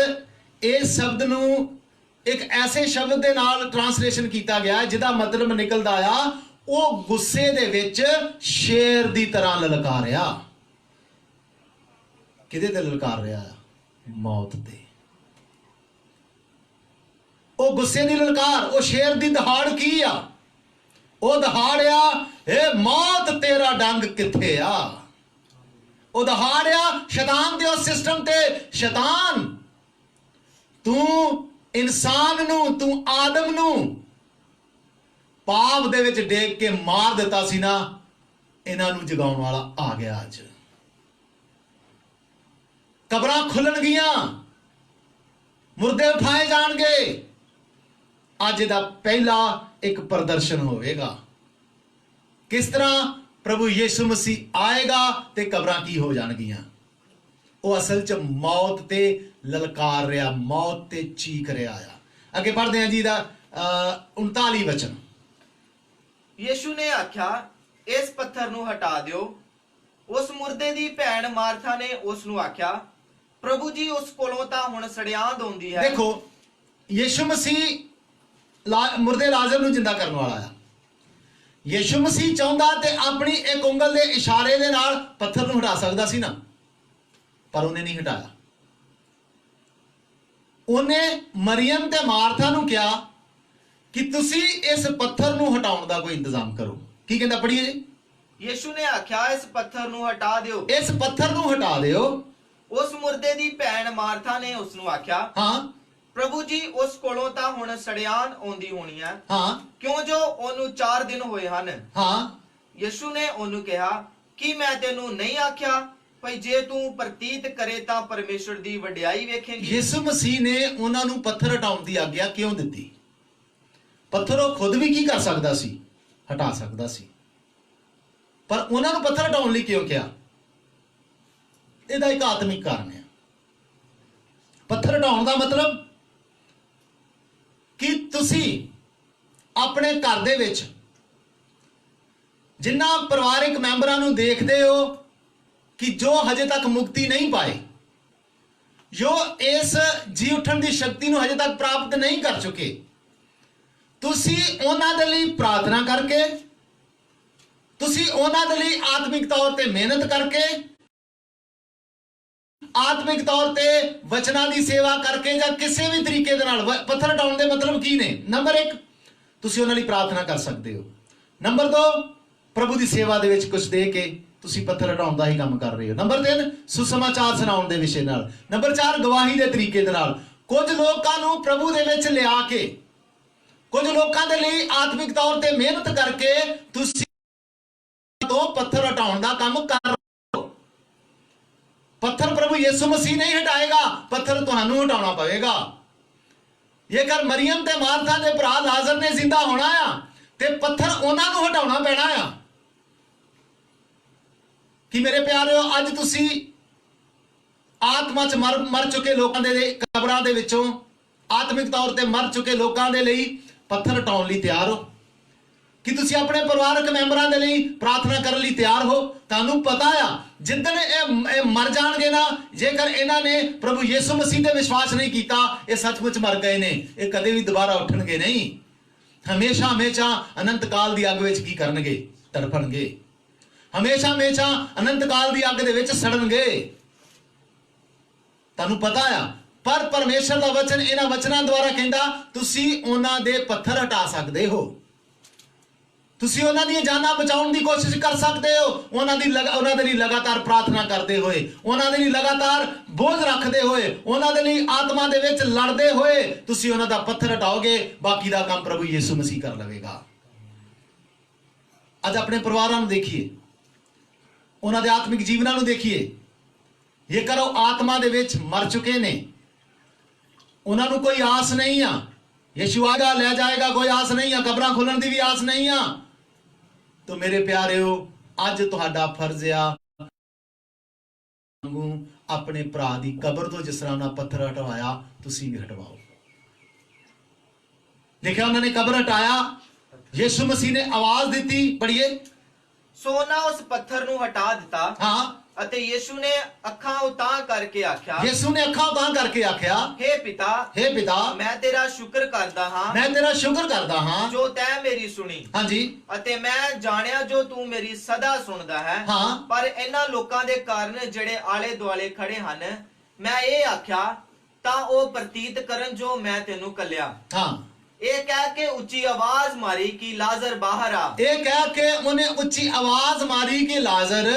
ਇਸ ਸ਼ਬਦ ਨੂੰ ਇੱਕ ਐਸੇ ਸ਼ਬਦ ਦੇ ਨਾਲ ਟ੍ਰਾਂਸਲੇਸ਼ਨ ਕੀਤਾ ਗਿਆ ਜਿਹਦਾ ਮਤਲਬ ਨਿਕਲਦਾ ਆ ਉਹ ਗੁੱਸੇ ਦੇ ਵਿੱਚ ਸ਼ੇਰ ਦੀ ਤਰ੍ਹਾਂ ਲਲਕਾਰਿਆ। ਕਿਹਦੇ ਤੇ ਲਲਕਾਰ ਰਿਹਾ ਆ? ਮੌਤ ਤੇ। ਉਹ ਗੁੱਸੇ ਦੀ ਲਲਕਾਰ, ਉਹ ਸ਼ੇਰ ਦੀ ਦਹਾੜ ਕੀ ਆ? ਉਹ ਦਹਾੜਿਆ, ਏ ਮੌਤ ਤੇਰਾ ਡੰਗ ਕਿੱਥੇ ਆ? ਉਹ ਦਹਾੜਿਆ ਸ਼ੈਤਾਨ ਦੇ ਉਸ ਸਿਸਟਮ ਤੇ, ਸ਼ੈਤਾਨ ਤੂੰ ਇਨਸਾਨ ਨੂੰ, ਤੂੰ ਆਦਮ ਨੂੰ ਪਾਪ ਦੇ ਵਿੱਚ ਡੇਗ ਕੇ ਮਾਰ ਦਿੱਤਾ ਸੀ ਨਾ, ਇਹਨਾਂ ਨੂੰ ਜਗਾਉਣ ਵਾਲਾ ਆ ਗਿਆ। ਅੱਜ ਕਬਰਾਂ ਖੁੱਲਣਗੀਆਂ, ਮੁਰਦੇ ਉਠਾਏ ਜਾਣਗੇ। ਅੱਜ ਦਾ ਪਹਿਲਾ ਇੱਕ ਪ੍ਰਦਰਸ਼ਨ ਹੋਵੇਗਾ। ਕਿਸ ਤਰ੍ਹਾਂ ਪ੍ਰਭੂ ਯਿਸੂ ਮਸੀਹ ਆਏਗਾ ਤੇ ਕਬਰਾਂ ਕੀ ਹੋ ਜਾਣਗੀਆਂ। ਉਹ ਅਸਲ 'ਚ ਮੌਤ ਤੇ ਲਲਕਾਰ ਰਿਹਾ, ਮੌਤ ਤੇ ਚੀਕ ਰਿਹਾ ਆ। ਅੱਗੇ ਪੜ੍ਹਦੇ ਹਾਂ ਜੀ ਦਾ 39 ਵਚਨ। ਯੀਸ਼ੂ ਨੇ ਆਖਿਆ ਇਸ ਪੱਥਰ ਨੂੰ ਹਟਾ ਦਿਓ। ਉਸ ਮੁਰਦੇ ਦੀ ਭੈਣ ਮਾਰਥਾ ਨੇ ਉਸ ਨੂੰ ਆਖਿਆ ਪ੍ਰਭੂ ਜੀ ਉਸ ਕੋਲੋਂ ਤਾਂ ਹੁਣ ਸੜਿਆਂਦ ਆਉਂਦੀ ਹੈ। ਦੇਖੋ ਯਿਸੂ ਮਸੀਹ ਮੁਰਦੇ ਲਾਜ਼ਰ ਨੂੰ ਜਿੰਦਾ ਕਰਨ ਵਾਲਾ ਆ। ਯਿਸੂ ਮਸੀਹ ਚਾਹੁੰਦਾ ਤੇ ਆਪਣੀ ਇੱਕ ਉਂਗਲ ਦੇ ਇਸ਼ਾਰੇ ਦੇ ਨਾਲ ਪੱਥਰ ਨੂੰ ਹਟਾ ਸਕਦਾ ਸੀ ਨਾ, ਪਰ ਉਹਨੇ ਨਹੀਂ ਹਟਾਇਆ। ਉਹਨੇ ਮਰੀਮ ਤੇ ਮਾਰਥਾ ਨੂੰ ਕਿਹਾ ਕਿ ਤੁਸੀਂ ਇਸ ਪੱਥਰ ਨੂੰ ਹਟਾਉਣ ਦਾ ਕੋਈ ਇੰਤਜ਼ਾਮ ਕਰੋ। ਕੀ ਕਹਿੰਦਾ, ਪੜ੍ਹੀਏ ਜੀ। ਯੀਸ਼ੂ ਨੇ ਆਖਿਆ ਇਸ ਪੱਥਰ ਨੂੰ ਹਟਾ ਦਿਓ। ਇਸ ਪੱਥਰ ਨੂੰ ਹਟਾ ਦਿਓ। ਉਸ ਮੁਰਦੇ ਦੀ ਭੈਣ ਮਾਰਥਾ ਨੇ ਉਸ ਨੂੰ ਆਖਿਆ ਹਾਂ ਪ੍ਰਭੂ ਜੀ ਉਸ ਕੋਲੋਂ ਤਾਂ ਹੁਣ ਸੜਿਆਨ ਆਉਂਦੀ ਹੋਣੀ ਹੈ, ਹਾਂ ਕਿਉਂ ਜੋ ਉਹਨੂੰ 4 ਦਿਨ ਹੋਏ ਹਨ। ਹਾਂ। ਯਿਸੂ ਨੇ ਉਹਨੂੰ ਕਿਹਾ ਕਿ ਮੈਂ ਤੈਨੂੰ ਨਹੀਂ ਆਖਿਆ ਭਈ ਜੇ ਤੂੰ ਪ੍ਰਤੀਤ ਕਰੇ ਤਾਂ ਪਰਮੇਸ਼ਰ ਦੀ ਵਡਿਆਈ ਵੇਖੇਂਗੀ। ਯਿਸੂ ਮਸੀਹ ਨੇ ਉਹਨਾਂ ਨੂੰ ਪੱਥਰ ਹਟਾਉਣ ਦੀ ਆਗਿਆ ਕਿਉਂ ਦਿੱਤੀ? ਪੱਥਰ ਉਹ ਖੁਦ ਵੀ ਕੀ ਕਰ ਸਕਦਾ ਸੀ? ਹਟਾ ਸਕਦਾ ਸੀ। ਪਰ ਉਹਨਾਂ ਨੂੰ ਪੱਥਰ ਹਟਾਉਣ ਲਈ ਕਿਉਂ ਕਿਹਾ? ਇਹਦਾ ਇੱਕ ਆਤਮਿਕ ਕਾਰਨ ਹੈ। ਪੱਥਰ ਹਟਾਉਣ ਦਾ ਮਤਲਬ ਕਿ ਤੁਸੀਂ ਆਪਣੇ ਘਰ ਦੇ ਵਿੱਚ ਜਿਨ੍ਹਾਂ ਪਰਿਵਾਰਿਕ ਮੈਂਬਰਾਂ ਨੂੰ ਦੇਖਦੇ ਹੋ ਕਿ ਜੋ ਹਜੇ ਤੱਕ ਮੁਕਤੀ ਨਹੀਂ ਪਾਏ, ਜੋ ਇਸ ਜੀ ਉੱਠਣ ਦੀ ਸ਼ਕਤੀ ਨੂੰ ਹਜੇ ਤੱਕ ਪ੍ਰਾਪਤ ਨਹੀਂ ਕਰ ਚੁੱਕੇ, ਤੁਸੀਂ ਉਹਨਾਂ ਦੇ ਲਈ ਪ੍ਰਾਰਥਨਾ ਕਰਕੇ, ਤੁਸੀਂ ਉਹਨਾਂ ਦੇ ਲਈ ਆਤਮਿਕ ਤੌਰ ਤੇ ਮਿਹਨਤ ਕਰਕੇ, ਆਤਮਿਕ ਤੌਰ ਤੇ ਵਚਨਾਂ ਦੀ ਸੇਵਾ ਕਰਕੇ ਜਾਂ ਕਿਸੇ ਵੀ ਤਰੀਕੇ ਦੇ ਨਾਲ ਪੱਥਰ ਹਟਾਉਣ ਦੇ ਮਤਲਬ ਕੀ ਨੇ? ਨੰਬਰ 1, ਤੁਸੀਂ ਉਹਨਾਂ ਲਈ ਪ੍ਰਾਰਥਨਾ ਕਰ ਸਕਦੇ ਹੋ। ਨੰਬਰ 2, ਪ੍ਰਭੂ ਦੀ ਸੇਵਾ ਦੇ ਵਿੱਚ ਕੁਝ ਦੇ ਕੇ ਤੁਸੀਂ ਪੱਥਰ ਹਟਾਉਣ ਦਾ ਹੀ ਕੰਮ ਕਰ ਰਹੇ ਹੋ। ਨੰਬਰ 3, ਸੁਸਮਾਚਾਰ ਸੁਣਾਉਣ ਦੇ ਵਿਸ਼ੇ ਨਾਲ। ਨੰਬਰ 4, ਗਵਾਹੀ ਦੇ ਤਰੀਕੇ ਦੇ ਨਾਲ। ਕੁਝ ਲੋਕਾਂ ਨੂੰ ਪ੍ਰਭੂ ਦੇ ਵਿੱਚ ਲਿਆ ਕੇ ਕੁਝ ਲੋਕਾਂ ਦੇ ਲਈ ਆਤਮਿਕ ਤੌਰ ਤੇ ਮਿਹਨਤ ਕਰਕੇ ਤੁਸੀਂ ਤੋਂ ਪੱਥਰ ਹਟਾਉਣ ਦਾ ਕੰਮ ਕਰ ਰਹੇ ਹੋ। ਪੱਥਰ ਪ੍ਰਭੂ ਯਿਸੂ ਮਸੀਹ ਨਹੀਂ ਹਟਾਏਗਾ, ਪੱਥਰ ਤੁਹਾਨੂੰ ਹਟਾਉਣਾ ਪਵੇਗਾ। ਜੇਕਰ ਮਰੀਅਮ ਤੇ ਮਾਰਥਾ ਦੇ ਭਰਾ ਲਾਜ਼ਰ ਨੇ ਜ਼ਿੰਦਾ ਹੋਣਾ ਆ ਤੇ ਪੱਥਰ ਉਹਨਾਂ ਨੂੰ ਹਟਾਉਣਾ ਪੈਣਾ ਆ। ਕਿ ਮੇਰੇ ਪਿਆਰਿਓ, ਅੱਜ ਤੁਸੀਂ ਆਤਮਾ 'ਚ ਮਰ ਚੁੱਕੇ ਲੋਕਾਂ ਦੇ ਕਬਰਾਂ ਦੇ ਵਿੱਚੋਂ ਆਤਮਿਕ ਤੌਰ ਤੇ ਮਰ ਚੁੱਕੇ ਲੋਕਾਂ ਦੇ ਲਈ ਪੱਥਰ ਹਟਾਉਣ ਲਈ ਤਿਆਰ ਹੋ? ਕਿ ਤੁਸੀਂ ਆਪਣੇ ਪਰਿਵਾਰਕ ਮੈਂਬਰਾਂ ਦੇ ਲਈ ਪ੍ਰਾਰਥਨਾ ਕਰਨ ਲਈ ਤਿਆਰ ਹੋ? ਤੁਹਾਨੂੰ ਪਤਾ ਆ ਜਿੱਦਣ ਇਹ ਮਰ ਜਾਣਗੇ ਨਾ, ਜੇਕਰ ਇਹਨਾਂ ਨੇ ਪ੍ਰਭੂ ਯਿਸੂ ਮਸੀਹ ਤੇ ਵਿਸ਼ਵਾਸ ਨਹੀਂ ਕੀਤਾ, ਇਹ ਸੱਚਮੁੱਚ ਮਰ ਗਏ ਨੇ, ਇਹ ਕਦੇ ਵੀ ਦੁਬਾਰਾ ਉੱਠਣਗੇ ਨਹੀਂ। ਹਮੇਸ਼ਾ ਹਮੇਸ਼ਾ ਅਨੰਤ ਕਾਲ ਦੀ ਅੱਗ ਵਿੱਚ ਕੀ ਕਰਨਗੇ? ਤੜਫਣਗੇ। ਹਮੇਸ਼ਾ ਹਮੇਸ਼ਾ ਅਨੰਤ ਕਾਲ ਦੀ ਅੱਗ ਦੇ ਵਿੱਚ ਸੜਨਗੇ। ਤੁਹਾਨੂੰ ਪਤਾ ਆ, ਪਰ ਪਰਮੇਸ਼ਰ ਦਾ ਵਚਨ ਇਹਨਾਂ ਵਚਨਾਂ ਦੁਆਰਾ ਕਹਿੰਦਾ ਤੁਸੀਂ ਉਹਨਾਂ ਦੇ ਪੱਥਰ ਹਟਾ ਸਕਦੇ ਹੋ। ਤੁਸੀਂ ਉਹਨਾਂ ਦੀਆਂ ਜਾਨਾਂ ਬਚਾਉਣ ਦੀ ਕੋਸ਼ਿਸ਼ ਕਰ ਸਕਦੇ ਹੋ, ਉਹਨਾਂ ਦੇ ਲਈ ਲਗਾਤਾਰ ਪ੍ਰਾਰਥਨਾ ਕਰਦੇ ਹੋਏ, ਉਹਨਾਂ ਦੇ ਲਈ ਲਗਾਤਾਰ ਬੋਝ ਰੱਖਦੇ ਹੋਏ, ਉਹਨਾਂ ਦੇ ਲਈ ਆਤਮਾ ਦੇ ਵਿੱਚ ਲੜਦੇ ਹੋਏ ਤੁਸੀਂ ਉਹਨਾਂ ਦਾ ਪੱਥਰ ਹਟਾਓਗੇ। ਬਾਕੀ ਦਾ ਕੰਮ ਪ੍ਰਭੂ ਯਿਸੂ ਮਸੀਹ ਕਰ ਲਵੇਗਾ। ਅੱਜ ਆਪਣੇ ਪਰਿਵਾਰਾਂ ਨੂੰ ਦੇਖੀਏ, ਉਹਨਾਂ ਦੇ ਆਤਮਿਕ ਜੀਵਨਾਂ ਨੂੰ ਦੇਖੀਏ। ਜੇਕਰ ਉਹ ਆਤਮਾ ਦੇ ਵਿੱਚ ਮਰ ਚੁੱਕੇ ਨੇ, ਉਹਨਾਂ ਨੂੰ ਕੋਈ ਆਸ ਨਹੀਂ ਆ, ਯਿਸੂ ਆਗਾ ਲੈ ਜਾਏਗਾ, ਕੋਈ ਆਸ ਨਹੀਂ ਆ, ਕਬਰਾਂ ਖੁੱਲਣ ਦੀ ਵੀ ਆਸ ਨਹੀਂ ਆ, तो मेरे प्यारेओ अज तुहाडा फर्ज आ अपने भरा दी कबर तो जिस तरह उन्हें पत्थर हटवाया तुसी भी हटवाओ। देखिया उन्होंने कबर हटाया, यीशु मसीह ने आवाज दी, पढ़िए। सोना उस पत्थर नूं हटा दिता। हाँ। ਅਤੇ ਯਿਸੂ ਨੇ ਅੱਖਾਂ ਉਤਾਂ ਕਰਕੇ ਆਖਿਆ, ਯਿਸੂ ਨੇ ਅੱਖਾਂ ਉਤਾਂ ਕਰਕੇ ਆਖਿਆ, हे ਪਿਤਾ ਮੈਂ ਤੇਰਾ ਸ਼ੁਕਰ ਕਰਦਾ ਹਾਂ, ਮੈਂ ਤੇਰਾ ਸ਼ੁਕਰ ਕਰਦਾ ਹਾਂ ਜੋ ਤੈਂ ਮੇਰੀ ਸੁਣੀ। ਹਾਂਜੀ। ਅਤੇ ਮੈਂ ਜਾਣਿਆ ਜੋ ਤੂੰ ਮੇਰੀ ਸਦਾ ਸੁਣਦਾ ਹੈ। ਹਾਂ। ਪਰ ਇਹਨਾਂ ਲੋਕਾਂ ਦੇ ਕਾਰਨ ਜਿਹੜੇ ਆਲੇ ਦੁਆਲੇ ਖੜੇ ਹਨ, ਮੈਂ ਇਹ ਆਖਿਆ ਤਾਂ ਉਹ ਪ੍ਰਤੀਤ ਕਰਨ ਜੋ ਮੈਂ ਤੈਨੂੰ ਕੱਲਿਆ। ਹਾਂ। ਇਹ ਕਹਿ ਕੇ ਉੱਚੀ ਆਵਾਜ਼ ਮਾਰੀ ਕਿ ਲਾਜ਼ਰ ਬਾਹਰ ਆ। ਇਹ ਕਹਿ ਕੇ ਉਹਨੇ ਉੱਚੀ ਆਵਾਜ਼ ਮਾਰੀ ਕਿ ਲਾਜ਼ਰ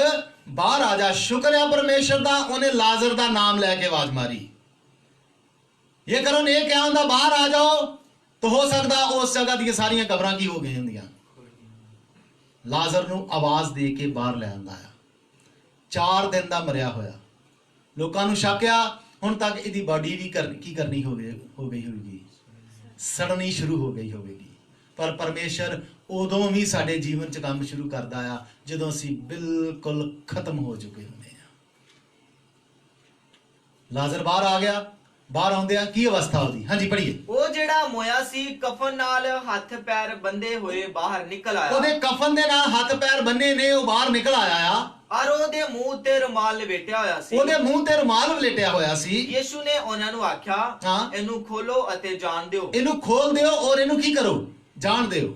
बाहर आ जा। शुक्र है परमेश्वर दा, उन्हें लाजर दा नाम लैके आवाज मारी। ये करो ने क्या होंदा बाहर आ जाओ, तो हो सकता उस जगह दी सारियां कबरां की हो गई होंदियां। लाजर नूं आवाज दे के बाहर ले आंदा है। 4 दिन दा मरिया होया, लोकां नूं शक्या हुण तक इहदी बॉडी भी की करनी हो गई होगी, सड़नी शुरू हो गई होगी। पर परमेश्वर उदों भी साडे जीवन च काम शुरू करदा आ जदों असीं बिल्कुल खत्म हो चुके होंदे आ। लाजर बाहर आ गया, बाहर आउंदिया की अवस्था होदी? हाँ जी पढ़िए। ਉਹ ਜਿਹੜਾ ਮੋਇਆ ਸੀ ਕਫਨ ਨਾਲ ਹੱਥ ਪੈਰ ਬੰਦੇ ਹੋਏ ਬਾਹਰ ਨਿਕਲ ਆਇਆ। ਉਹਦੇ ਕਫਨ ਦੇ ਨਾਲ ਹੱਥ ਪੈਰ ਬੰਨੇ ਨੇ, ਉਹ ਬਾਹਰ ਨਿਕਲ ਆਇਆ ਆ। ਔਰ ਉਹਦੇ ਮੂੰਹ ਤੇ ਰੁਮਾਲ ਲਪੇਟਿਆ ਹੋਇਆ ਸੀ। ਉਹਦੇ ਮੂੰਹ ਤੇ ਰੁਮਾਲ ਲਪੇਟਿਆ ਹੋਇਆ ਸੀ। ਯਿਸੂ ਨੇ ਉਹਨਾਂ ਨੂੰ ਆਖਿਆ, ਹਾਂ, ਇਹਨੂੰ ਖੋਲੋ ਅਤੇ ਜਾਣ ਦਿਓ। ਇਹਨੂੰ ਖੋਲ ਦਿਓ ਔਰ ਇਹਨੂੰ ਕੀ ਕਰੋ? ਜਾਣ ਦਿਓ।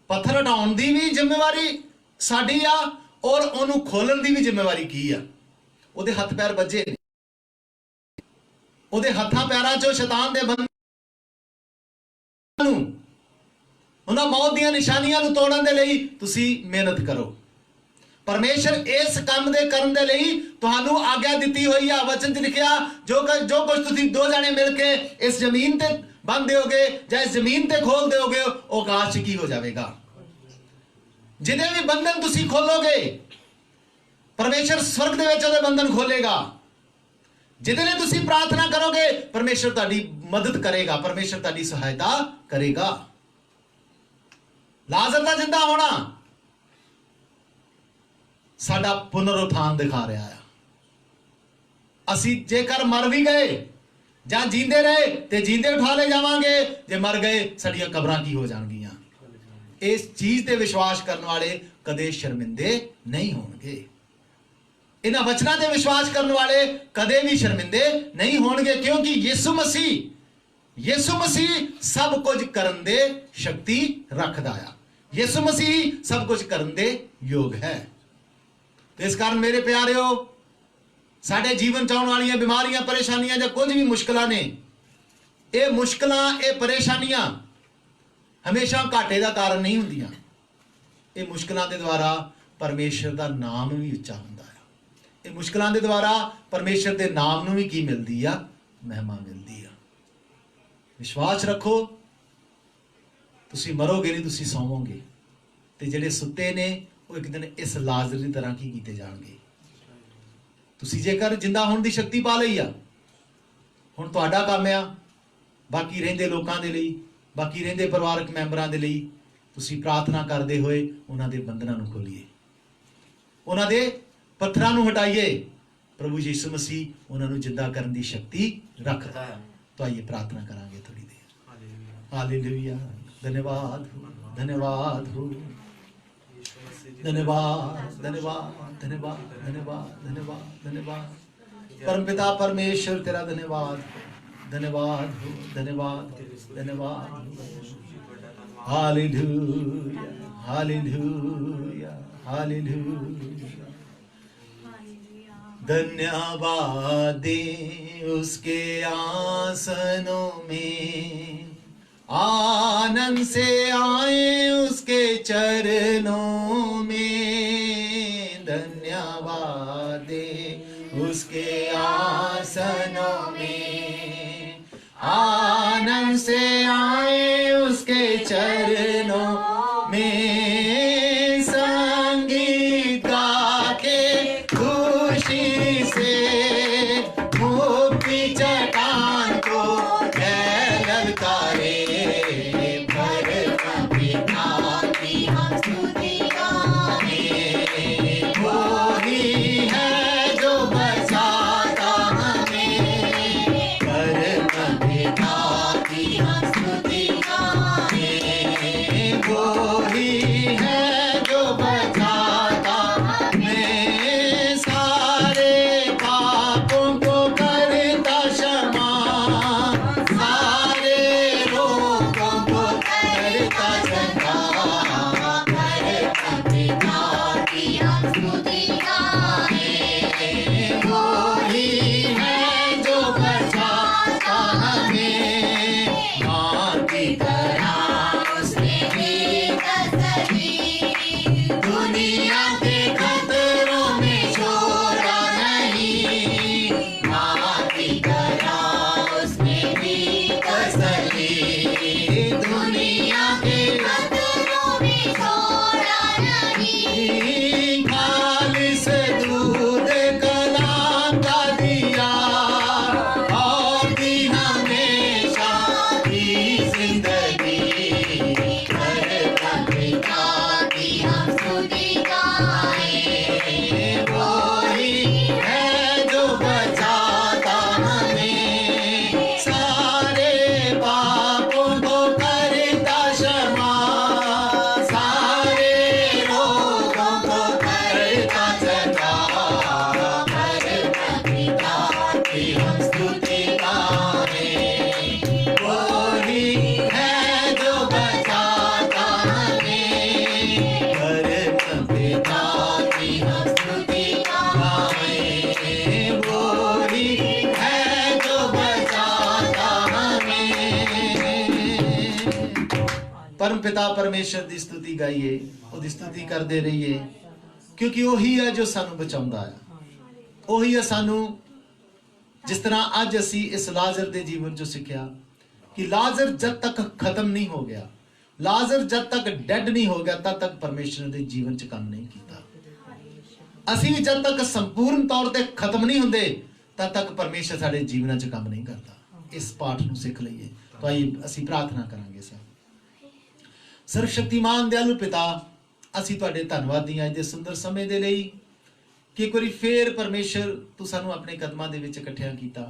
ਪੱਥਰ ਹਟਾਉਣ ਦੀ ਵੀ ਜ਼ਿੰਮੇਵਾਰੀ ਸਾਡੀ ਆ ਔਰ ਉਹਨੂੰ ਖੋਲਣ ਦੀ ਵੀ ਜ਼ਿੰਮੇਵਾਰੀ ਕੀ ਆ? ਉਹਦੇ ਹੱਥ ਪੈਰ ਵੱਜੇ ਨੇ, ਉਹਦੇ ਹੱਥਾਂ ਪੈਰਾਂ 'ਚੋਂ ਸ਼ੈਤਾਨ ਦੇ ਬੰਧਨਾਂ ਨੂੰ, ਉਹਨਾਂ ਮੌਤ ਦੀਆਂ ਨਿਸ਼ਾਨੀਆਂ ਨੂੰ ਤੋੜਨ ਦੇ ਲਈ ਤੁਸੀਂ ਮਿਹਨਤ ਕਰੋ। ਪਰਮੇਸ਼ਰ ਇਸ ਕੰਮ ਦੇ ਕਰਨ ਦੇ ਲਈ ਤੁਹਾਨੂੰ ਆਗਿਆ ਦਿੱਤੀ ਹੋਈ ਆ। ਵਚਨ 'ਚ ਲਿਖਿਆ ਜੋ ਕੁਝ ਤੁਸੀਂ 2 ਜਣੇ ਮਿਲ ਕੇ ਇਸ ਜ਼ਮੀਨ ਤੇ ਬੰਨ ਦਿਓਗੇ ਜਾਂ ਇਸ ਜ਼ਮੀਨ ਤੇ ਖੋਲ ਦਿਓਗੇ, ਉਹ ਆਕਾਸ਼ 'ਚ ਕੀ ਹੋ ਜਾਵੇਗਾ। ਜਿਹਦੇ ਵੀ ਬੰਧਨ ਤੁਸੀਂ ਖੋਲੋਗੇ, ਪਰਮੇਸ਼ਰ ਸਵਰਗ ਦੇ ਵਿੱਚ ਉਹਦੇ ਬੰਧਨ ਖੋਲੇਗਾ। ਜਿਹਦੇ ਲਈ ਤੁਸੀਂ ਪ੍ਰਾਰਥਨਾ ਕਰੋਗੇ, ਪਰਮੇਸ਼ਰ ਤੁਹਾਡੀ ਮਦਦ ਕਰੇਗਾ, ਪਰਮੇਸ਼ਰ ਤੁਹਾਡੀ ਸਹਾਇਤਾ ਕਰੇਗਾ। ਲਾਜ਼ਰ ਦਾ ਜਿੰਦਾ ਹੋਣਾ ਸਾਡਾ ਪੁਨਰਉਥਾਨ ਦਿਖਾ ਰਿਹਾ ਆ। ਅਸੀਂ ਜੇਕਰ ਮਰ ਵੀ ਗਏ ਜਾਂ ਜੀਂਦੇ ਰਹੇ ਤੇ ਜੀਂਦੇ ਉਠਾ ਲੈ ਜਾਵਾਂਗੇ, ਜੇ ਮਰ ਗਏ ਸਾਡੀਆਂ ਕਬਰਾਂ ਕੀ ਹੋ ਜਾਣਗੀਆਂ। ਇਸ ਚੀਜ਼ ਤੇ ਵਿਸ਼ਵਾਸ ਕਰਨ ਵਾਲੇ ਕਦੇ ਸ਼ਰਮਿੰਦੇ ਨਹੀਂ ਹੋਣਗੇ। ਇਹਨਾਂ ਵਚਨਾਂ ਤੇ ਵਿਸ਼ਵਾਸ ਕਰਨ ਵਾਲੇ ਕਦੇ ਵੀ ਸ਼ਰਮਿੰਦੇ ਨਹੀਂ ਹੋਣਗੇ, ਕਿਉਂਕਿ ਯਿਸੂ ਮਸੀਹ ਸਭ ਕੁਝ ਕਰਨ ਦੇ ਸ਼ਕਤੀ ਰੱਖਦਾ ਆ। ਯਿਸੂ ਮਸੀਹ ਸਭ ਕੁਝ ਕਰਨ ਦੇ ਯੋਗ ਹੈ। ਇਸ ਕਾਰਨ ਮੇਰੇ ਪਿਆਰਿਓ, ਸਾਡੇ ਜੀਵਨ ਚ ਆਉਣ ਵਾਲੀਆਂ ਬਿਮਾਰੀਆਂ, ਪਰੇਸ਼ਾਨੀਆਂ ਜਾਂ ਕੁਝ ਵੀ ਮੁਸ਼ਕਲਾਂ ਨੇ, ਇਹ ਮੁਸ਼ਕਲਾਂ, ਇਹ ਪਰੇਸ਼ਾਨੀਆਂ ਹਮੇਸ਼ਾ ਘਾਟੇ ਦਾ ਕਾਰਨ ਨਹੀਂ ਹੁੰਦੀਆਂ। ਇਹ ਮੁਸ਼ਕਲਾਂ ਦੇ ਦੁਆਰਾ ਪਰਮੇਸ਼ਰ ਦਾ ਨਾਮ ਵੀ ਉੱਚਾ ਹੁੰਦਾ ਹੈ। ਇਹ ਮੁਸ਼ਕਲਾਂ ਦੇ ਦੁਆਰਾ ਪਰਮੇਸ਼ਰ ਦੇ ਨਾਮ ਨੂੰ ਵੀ ਕੀ ਮਿਲਦੀ ਆ? ਮਹਿਮਾ ਮਿਲਦੀ ਆ। ਵਿਸ਼ਵਾਸ ਰੱਖੋ, ਤੁਸੀਂ ਮਰੋਗੇ ਨਹੀਂ, ਤੁਸੀਂ ਸੌਵੋਗੇ। ਤੇ ਜਿਹੜੇ ਸੁੱਤੇ ਨੇ ਉਹ ਇੱਕ ਦਿਨ ਇਸ ਲਾਜ਼ਰ ਦੀ ਤਰ੍ਹਾਂ ਕੀ ਕੀਤੇ ਜਾਣਗੇ। ਤੁਸੀਂ ਜੇਕਰ ਜਿੰਦਾ ਹੋਣ ਦੀ ਸ਼ਕਤੀ ਪਾ ਲਈ ਆ, ਹੁਣ ਤੁਹਾਡਾ ਕੰਮ ਆ ਬਾਕੀ ਰਹਿੰਦੇ ਲੋਕਾਂ ਦੇ ਲਈ, ਬਾਕੀ ਰਹਿੰਦੇ ਪਰਿਵਾਰਕ ਮੈਂਬਰਾਂ ਦੇ ਲਈ ਤੁਸੀਂ ਪ੍ਰਾਰਥਨਾ ਕਰਦੇ ਹੋਏ ਉਹਨਾਂ ਦੇ ਬੰਧਨਾਂ ਨੂੰ ਖੋਲੀਏ, ਉਹਨਾਂ ਦੇ ਪੱਥਰਾਂ ਨੂੰ ਹਟਾਈਏ। ਪ੍ਰਭੂ ਯਿਸੂ ਮਸੀਹ ਉਹਨਾਂ ਨੂੰ ਜਿੰਦਾ ਕਰਨ ਦੀ ਸ਼ਕਤੀ ਰੱਖਦਾ ਹੈ। तो आइए प्रार्थना करांगे थोड़ी देर। हालेलुया। धन्यवाद हो, धन्यवाद हो, धन्यवाद धन्यवाद धन्यवाद धन्यवाद धन्यवाद धन्यवाद। परमपिता परमेश्वर तेरा धन्यवाद, धन्यवाद हो, धन्यवाद धन्यवाद। Hallelujah hallelujah hallelujah. धन्यवाद दे उसके आसनों में, आनंद से आए उसके चरणों में। धन्यवाद दे उसके आसनों में, आनंद से आए उसके चरणों में। संगीत गा के खुशी से मुक्ति चट्टान को ललकारे। भर पिता की हम स्तुति गाएं, वो ही है जो बचाता हमें। भर पिता की हम स्तुति गाएं, वो ही है जो बचाता हमें। सारे पापों को करता क्षमा, सारे रोगों को करता चंगा। पिता की हम स्तुति गाएं, वो ही है जो बचाता हमें। माँ की तरह उसने भी कसम ली, दुनिया के खतरों में छोड़ा नहीं। माँ की तरह उसने भी कसम ली, दुनिया के खतरों में छोड़ा नहीं। खालिस दूध कलाम का दिया, और दी हमेशा की जिंदगी। पिता की हम स्तुति गाएं, वो ही है जो बचाता हमें। सारे पापों को करता क्षमा, सारे रोगों को करता चंगा। पिता की हम स्तुति गाएं, वो ही है जो बचाता हमें। पिता की हम स्तुति गाएं, वो ही है जो बचाता हमें। परम पिता परमेश्वर ਦੀ ਸਤੁਤੀ ਗਾਈਏ, ਉਹਦੀ ਸਤੁਤੀ ਕਰਦੇ ਰਹੀਏ, ਕਿਉਂਕਿ ਉਹੀ ਹੈ ਜੋ ਸਾਨੂੰ ਬਚਾਉਂਦਾ ਹੈ। ਉਹੀ ਹੈ ਸਾਨੂੰ, ਜਿਸ ਤਰ੍ਹਾਂ ਅੱਜ ਅਸੀਂ ਇਸ ਲਾਜ਼ਰ ਦੇ ਜੀਵਨ ਚੋਂ ਸਿੱਖਿਆ ਕਿ ਲਾਜ਼ਰ ਜਦ ਤੱਕ ਖਤਮ ਨਹੀਂ ਹੋ ਗਿਆ, ਲਾਜ਼ਰ ਜਦ ਤੱਕ ਡੈਡ ਨਹੀਂ ਹੋ ਗਿਆ, ਤਦ ਤੱਕ ਪਰਮੇਸ਼ਰ ਦੇ ਜੀਵਨ 'ਚ ਕੰਮ ਨਹੀਂ ਕੀਤਾ। ਅਸੀਂ ਵੀ ਜਦ ਤੱਕ ਸੰਪੂਰਨ ਤੌਰ ਤੇ ਖਤਮ ਨਹੀਂ ਹੁੰਦੇ, ਤਦ ਤੱਕ ਪਰਮੇਸ਼ਰ ਸਾਡੇ ਜੀਵਨਾਂ 'ਚ ਕੰਮ ਨਹੀਂ ਕਰਦਾ। ਇਸ ਪਾਠ ਨੂੰ ਸਿੱਖ ਲਈਏ। ਤਾਂ ਅਸੀਂ ਪ੍ਰਾਰਥਨਾ ਕਰਾਂਗੇ। ਸਰਵਸ਼ਕਤੀਮਾਨ ਦਿਆਲੂ ਪਿਤਾ, ਅਸੀਂ ਤੁਹਾਡੇ ਧੰਨਵਾਦੀ ਹਾਂ ਅੱਜ ਦੇ ਸੁੰਦਰ ਸਮੇਂ ਦੇ ਲਈ ਕਿ ਇੱਕ ਵਾਰੀ ਫੇਰ ਪਰਮੇਸ਼ਰ ਤੂੰ ਸਾਨੂੰ ਆਪਣੇ ਕਦਮਾਂ ਦੇ ਵਿੱਚ ਇਕੱਠਿਆਂ ਕੀਤਾ।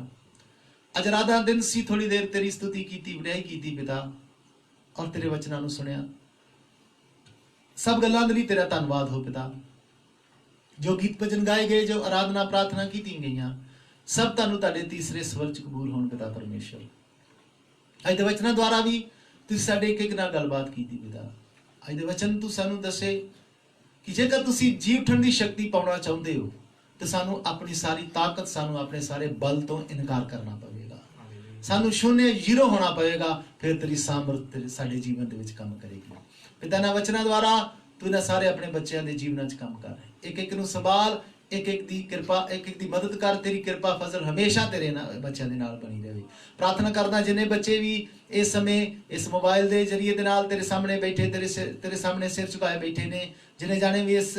ਅੱਜ ਰਾਤ ਦਾ ਦਿਨ ਸੀ, ਥੋੜੀ ਦੇਰ ਤੇਰੀ ਸਤੁਤੀ ਕੀਤੀ, ਵਡਿਆਈ ਕੀਤੀ ਪਿਤਾ, ਔਰ ਤੇਰੇ ਵਚਨਾਂ ਨੂੰ ਸੁਣਿਆ। ਸਭ ਗੱਲਾਂ ਦੇ ਲਈ ਤੇਰਾ ਧੰਨਵਾਦ ਹੋ ਪਿਤਾ। ਜੋ ਗੀਤ ਭਜਨ ਗਾਏ ਗਏ, ਜੋ ਆਰਾਧਨਾ ਪ੍ਰਾਰਥਨਾ ਕੀਤੀਆਂ ਗਈਆਂ, ਸਭ ਤੁਹਾਨੂੰ ਤੁਹਾਡੇ ਤੀਸਰੇ ਸਵਰ 'ਚ ਕਬੂਲ ਹੋਣ ਪਿਤਾ ਪਰਮੇਸ਼ਰ। ਅੱਜ ਦੇ ਵਚਨਾਂ ਦੁਆਰਾ ਵੀ ਤੁਸੀਂ ਸਾਡੇ ਇੱਕ ਇੱਕ ਨਾਲ ਗੱਲਬਾਤ ਕੀਤੀ ਪਿਤਾ। ਅੱਜ ਦੇ ਵਚਨ ਤੂੰ ਸਾਨੂੰ ਦੱਸੇ ਕਿ ਜੇਕਰ ਤੁਸੀਂ ਜੀ ਉੱਠਣ ਦੀ ਸ਼ਕਤੀ ਪਾਉਣਾ ਚਾਹੁੰਦੇ ਹੋ ਤਾਂ ਸਾਨੂੰ ਆਪਣੀ ਸਾਰੀ ਤਾਕਤ, ਸਾਨੂੰ ਆਪਣੇ ਸਾਰੇ ਬਲ ਤੋਂ ਇਨਕਾਰ ਕਰਨਾ ਪਵੇਗਾ। ਸਾਨੂੰ ਸ਼ੂਨਯ ਜ਼ੀਰੋ ਹੋਣਾ ਪਵੇਗਾ, ਫਿਰ ਤੇਰੀ ਸਾਮਰਥ ਸਾਡੇ ਜੀਵਨ ਦੇ ਵਿੱਚ ਕੰਮ ਕਰੇਗੀ। ਪਿਤਾ, ਨਾ ਵਚਨਾਂ ਦੁਆਰਾ ਤੂੰ ਇਹਨਾਂ ਸਾਰੇ ਆਪਣੇ ਬੱਚਿਆਂ ਦੇ ਜੀਵਨਾਂ 'ਚ ਕੰਮ ਕਰ। ਇੱਕ ਇੱਕ ਨੂੰ ਸੰਭਾਲ, ਇੱਕ ਇੱਕ ਦੀ ਕਿਰਪਾ, ਇੱਕ ਇੱਕ ਦੀ ਮਦਦ ਕਰ। ਤੇਰੀ ਕਿਰਪਾ ਫਜ਼ਲ ਹਮੇਸ਼ਾ ਤੇਰੇ ਨਾਲ ਬੱਚਿਆਂ ਦੇ ਨਾਲ ਬਣੀ ਰਹੇ। ਪ੍ਰਾਰਥਨਾ ਕਰਦਾ ਜਿੰਨੇ ਬੱਚੇ ਵੀ ਇਸ ਸਮੇਂ ਇਸ ਮੋਬਾਈਲ ਦੇ ਜ਼ਰੀਏ ਦੇ ਨਾਲ ਤੇਰੇ ਸਾਹਮਣੇ ਬੈਠੇ, ਤੇਰੇ ਸਾਹਮਣੇ ਸਿਰ ਝੁਕਾਏ ਬੈਠੇ ਨੇ, ਜਿੰਨੇ ਜਾਣੇ ਵੀ ਇਸ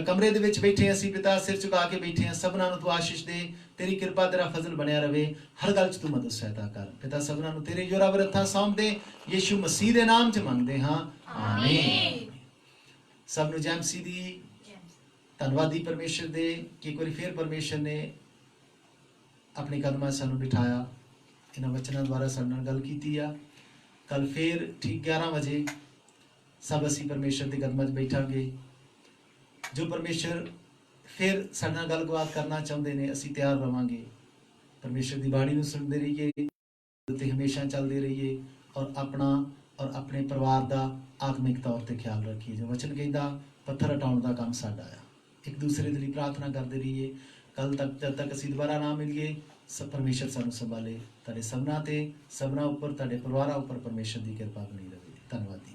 ਕਮਰੇ ਦੇ ਵਿੱਚ ਬੈਠੇ ਅਸੀਂ ਪਿਤਾ ਸਿਰ ਝੁਕਾ ਕੇ ਬੈਠੇ ਹਾਂ, ਸਭਨਾਂ ਨੂੰ ਤੂੰ ਆਸ਼ੀਸ਼ ਦੇ। ਤੇਰੀ ਕਿਰਪਾ ਤੇਰਾ ਫਜ਼ਲ ਬਣਿਆ ਰਵੇ, ਹਰ ਗੱਲ 'ਚ ਤੂੰ ਮਦਦ ਸਹਾਇਤਾ ਕਰ ਪਿਤਾ। ਸਭਨਾਂ ਨੂੰ ਤੇਰੇ ਜੋਰਾਵਰ ਹੱਥਾਂ ਸੌਂਪਦੇ ਯੀਸ਼ੂ ਮਸੀਹ ਦੇ ਨਾਮ 'ਚ ਮੰਗਦੇ ਹਾਂ, ਆਮੀਨ। ਸਭ ਨੂੰ ਜੈ ਮਸੀਹ ਦੀ। ਧੰਨਵਾਦੀ ਪਰਮੇਸ਼ਰ ਦੇ ਕਿ ਇੱਕ ਵਾਰੀ ਫੇਰ ਪਰਮੇਸ਼ਰ ਨੇ ਆਪਣੇ ਕਦਮਾਂ 'ਚ ਸਾਨੂੰ ਬਿਠਾਇਆ, ਇਹਨਾਂ ਵਚਨਾਂ ਦੁਆਰਾ ਸਾਡੇ ਨਾਲ ਗੱਲ ਕੀਤੀ ਆ। ਕੱਲ ਫੇਰ ਠੀਕ 11 ਵਜੇ ਸਭ ਅਸੀਂ ਪਰਮੇਸ਼ਰ ਦੇ ਕਦਮਾਂ 'ਚ ਬੈਠਾਂਗੇ। ਜੋ ਪਰਮੇਸ਼ਰ ਫਿਰ ਸਾਡੇ ਨਾਲ ਗੱਲਬਾਤ ਕਰਨਾ ਚਾਹੁੰਦੇ ਨੇ, ਅਸੀਂ ਤਿਆਰ ਰਵਾਂਗੇ। ਪਰਮੇਸ਼ਰ ਦੀ ਬਾਣੀ ਨੂੰ ਸੁਣਦੇ ਰਹੀਏ ਤੇ ਹਮੇਸ਼ਾ ਚੱਲਦੇ ਰਹੀਏ, ਔਰ ਆਪਣਾ ਔਰ ਆਪਣੇ ਪਰਿਵਾਰ ਦਾ ਆਤਮਿਕ ਤੌਰ ਤੇ ਖਿਆਲ ਰੱਖੀਏ। ਜੋ ਵਚਨ ਕਹਿੰਦਾ ਪੱਥਰ ਹਟਾਉਣ ਦਾ ਕੰਮ ਸਾਡਾ ਆ। ਇੱਕ ਦੂਸਰੇ ਦੇ ਲਈ ਪ੍ਰਾਰਥਨਾ ਕਰਦੇ ਰਹੀਏ। ਕੱਲ ਤੱਕ ਜਦ ਤੱਕ ਅਸੀਂ ਦੁਬਾਰਾ ਨਾ ਮਿਲੀਏ, ਸਭ ਪਰਮੇਸ਼ਰ ਸਾਨੂੰ ਸੰਭਾਲੇ। ਤੁਹਾਡੇ ਸਭਨਾਂ ਤੇ, ਸਭਨਾਂ ਉੱਪਰ, ਤੁਹਾਡੇ ਪਰਿਵਾਰਾਂ ਉੱਪਰ ਪਰਮੇਸ਼ਰ ਦੀ ਕਿਰਪਾ ਬਣੀ ਰਹੇ। ਧੰਨਵਾਦੀ।